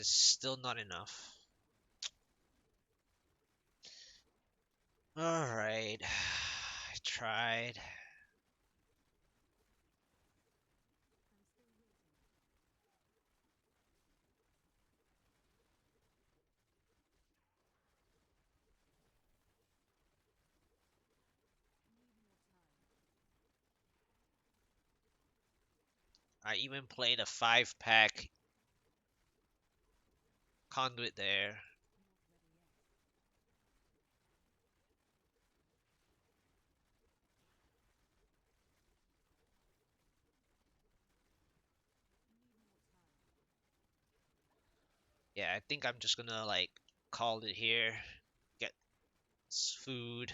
it's still not enough. Alright. I tried. I even played a 5 pack Conduit there. Yeah, I think I'm just gonna like call it here. Get food.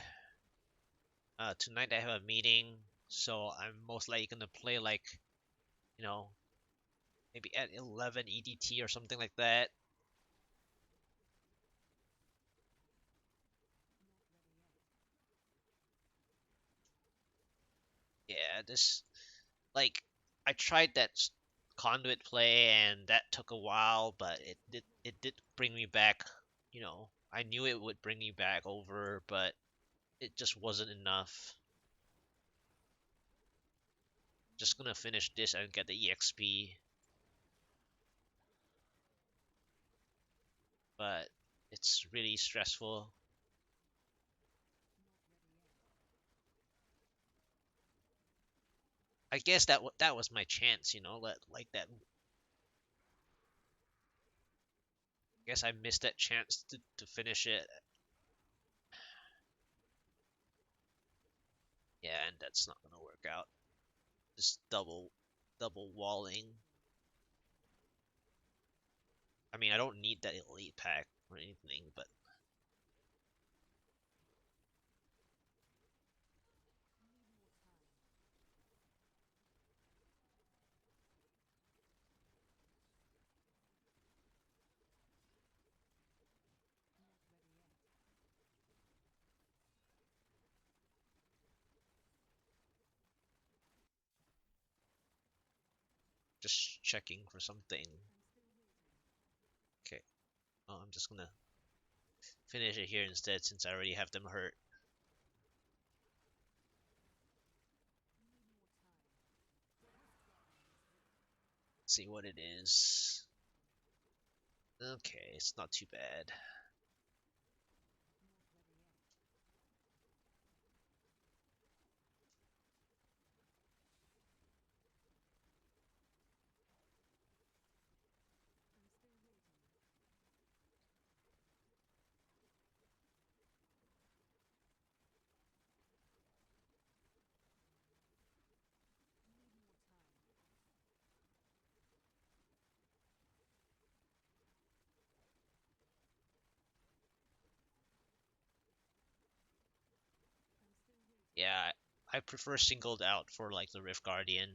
Tonight I have a meeting, so I'm most likely gonna play like, you know, maybe at 11 EDT or something like that. Yeah, this like I tried that Conduit play and that took a while, but it did bring me back. I knew it would bring me back over, but it just wasn't enough. Just gonna finish this and get the EXP, but it's really stressful. I guess that was my chance, like that. I guess I missed that chance to finish it. Yeah, and that's not gonna work out. Just double walling. I mean, I don't need that elite pack or anything, but just checking for something. Okay. Oh, I'm just gonna finish it here instead since I already have them hurt. See what it is. Okay, it's not too bad. Yeah, I prefer singled out for like the Rift Guardian.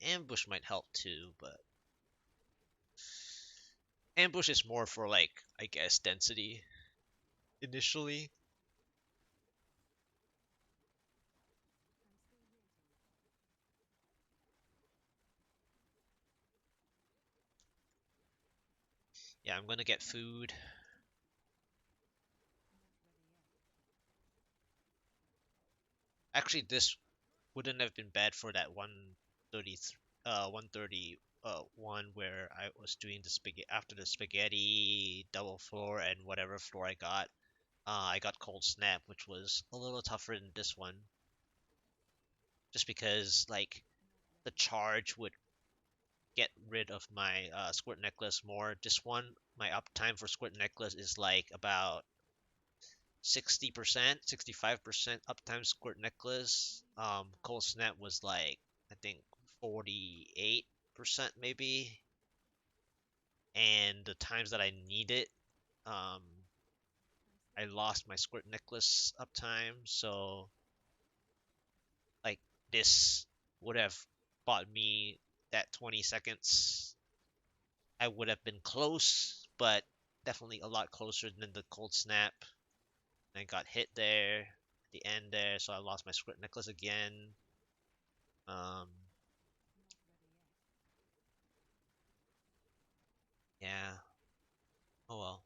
Ambush might help too, but ambush is more for like, I guess, density initially. Yeah, I'm gonna get food. Actually, this wouldn't have been bad for that 130 130 one where I was doing the spaghetti after the spaghetti double floor and whatever floor I got. I got cold snap, which was a little tougher than this one, just because like the charge would get rid of my squirt necklace more. This one, my uptime for squirt necklace is like about 60%, 65% uptime squirt necklace. Cold snap was like I think 48% maybe, and the times that I need it, um, I lost my squirt necklace uptime. So like this would have bought me that 20 seconds. I would have been close, but definitely a lot closer than the cold snap. I got hit there at the end there, so I lost my squirt necklace again. Um, yeah. Oh well.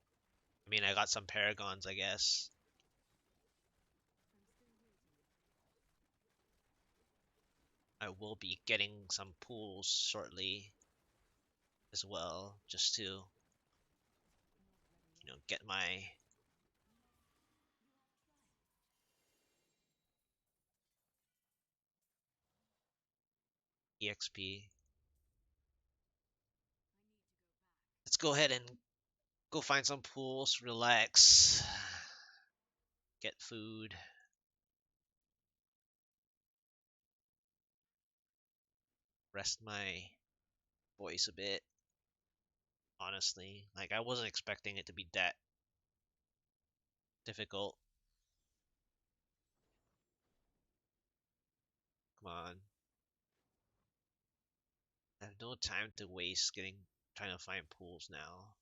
I mean, I got some paragons, I guess. I will be getting some pools shortly as well, just to, get my EXP. Let's go ahead and go find some pools, relax, get food, rest my voice a bit. Honestly, like I wasn't expecting it to be that difficult. Come on, I have no time to waste trying to find pools now.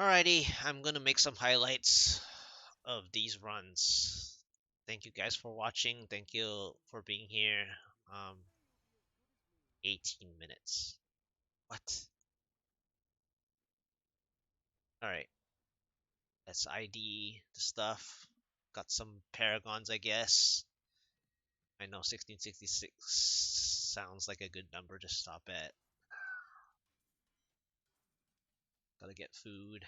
Alrighty, I'm gonna make some highlights of these runs. Thank you guys for watching. Thank you for being here. Um, 18 minutes. What? Alright, let's ID the stuff. Got some paragons, I guess. I know 1666 sounds like a good number to stop at. Gotta get food.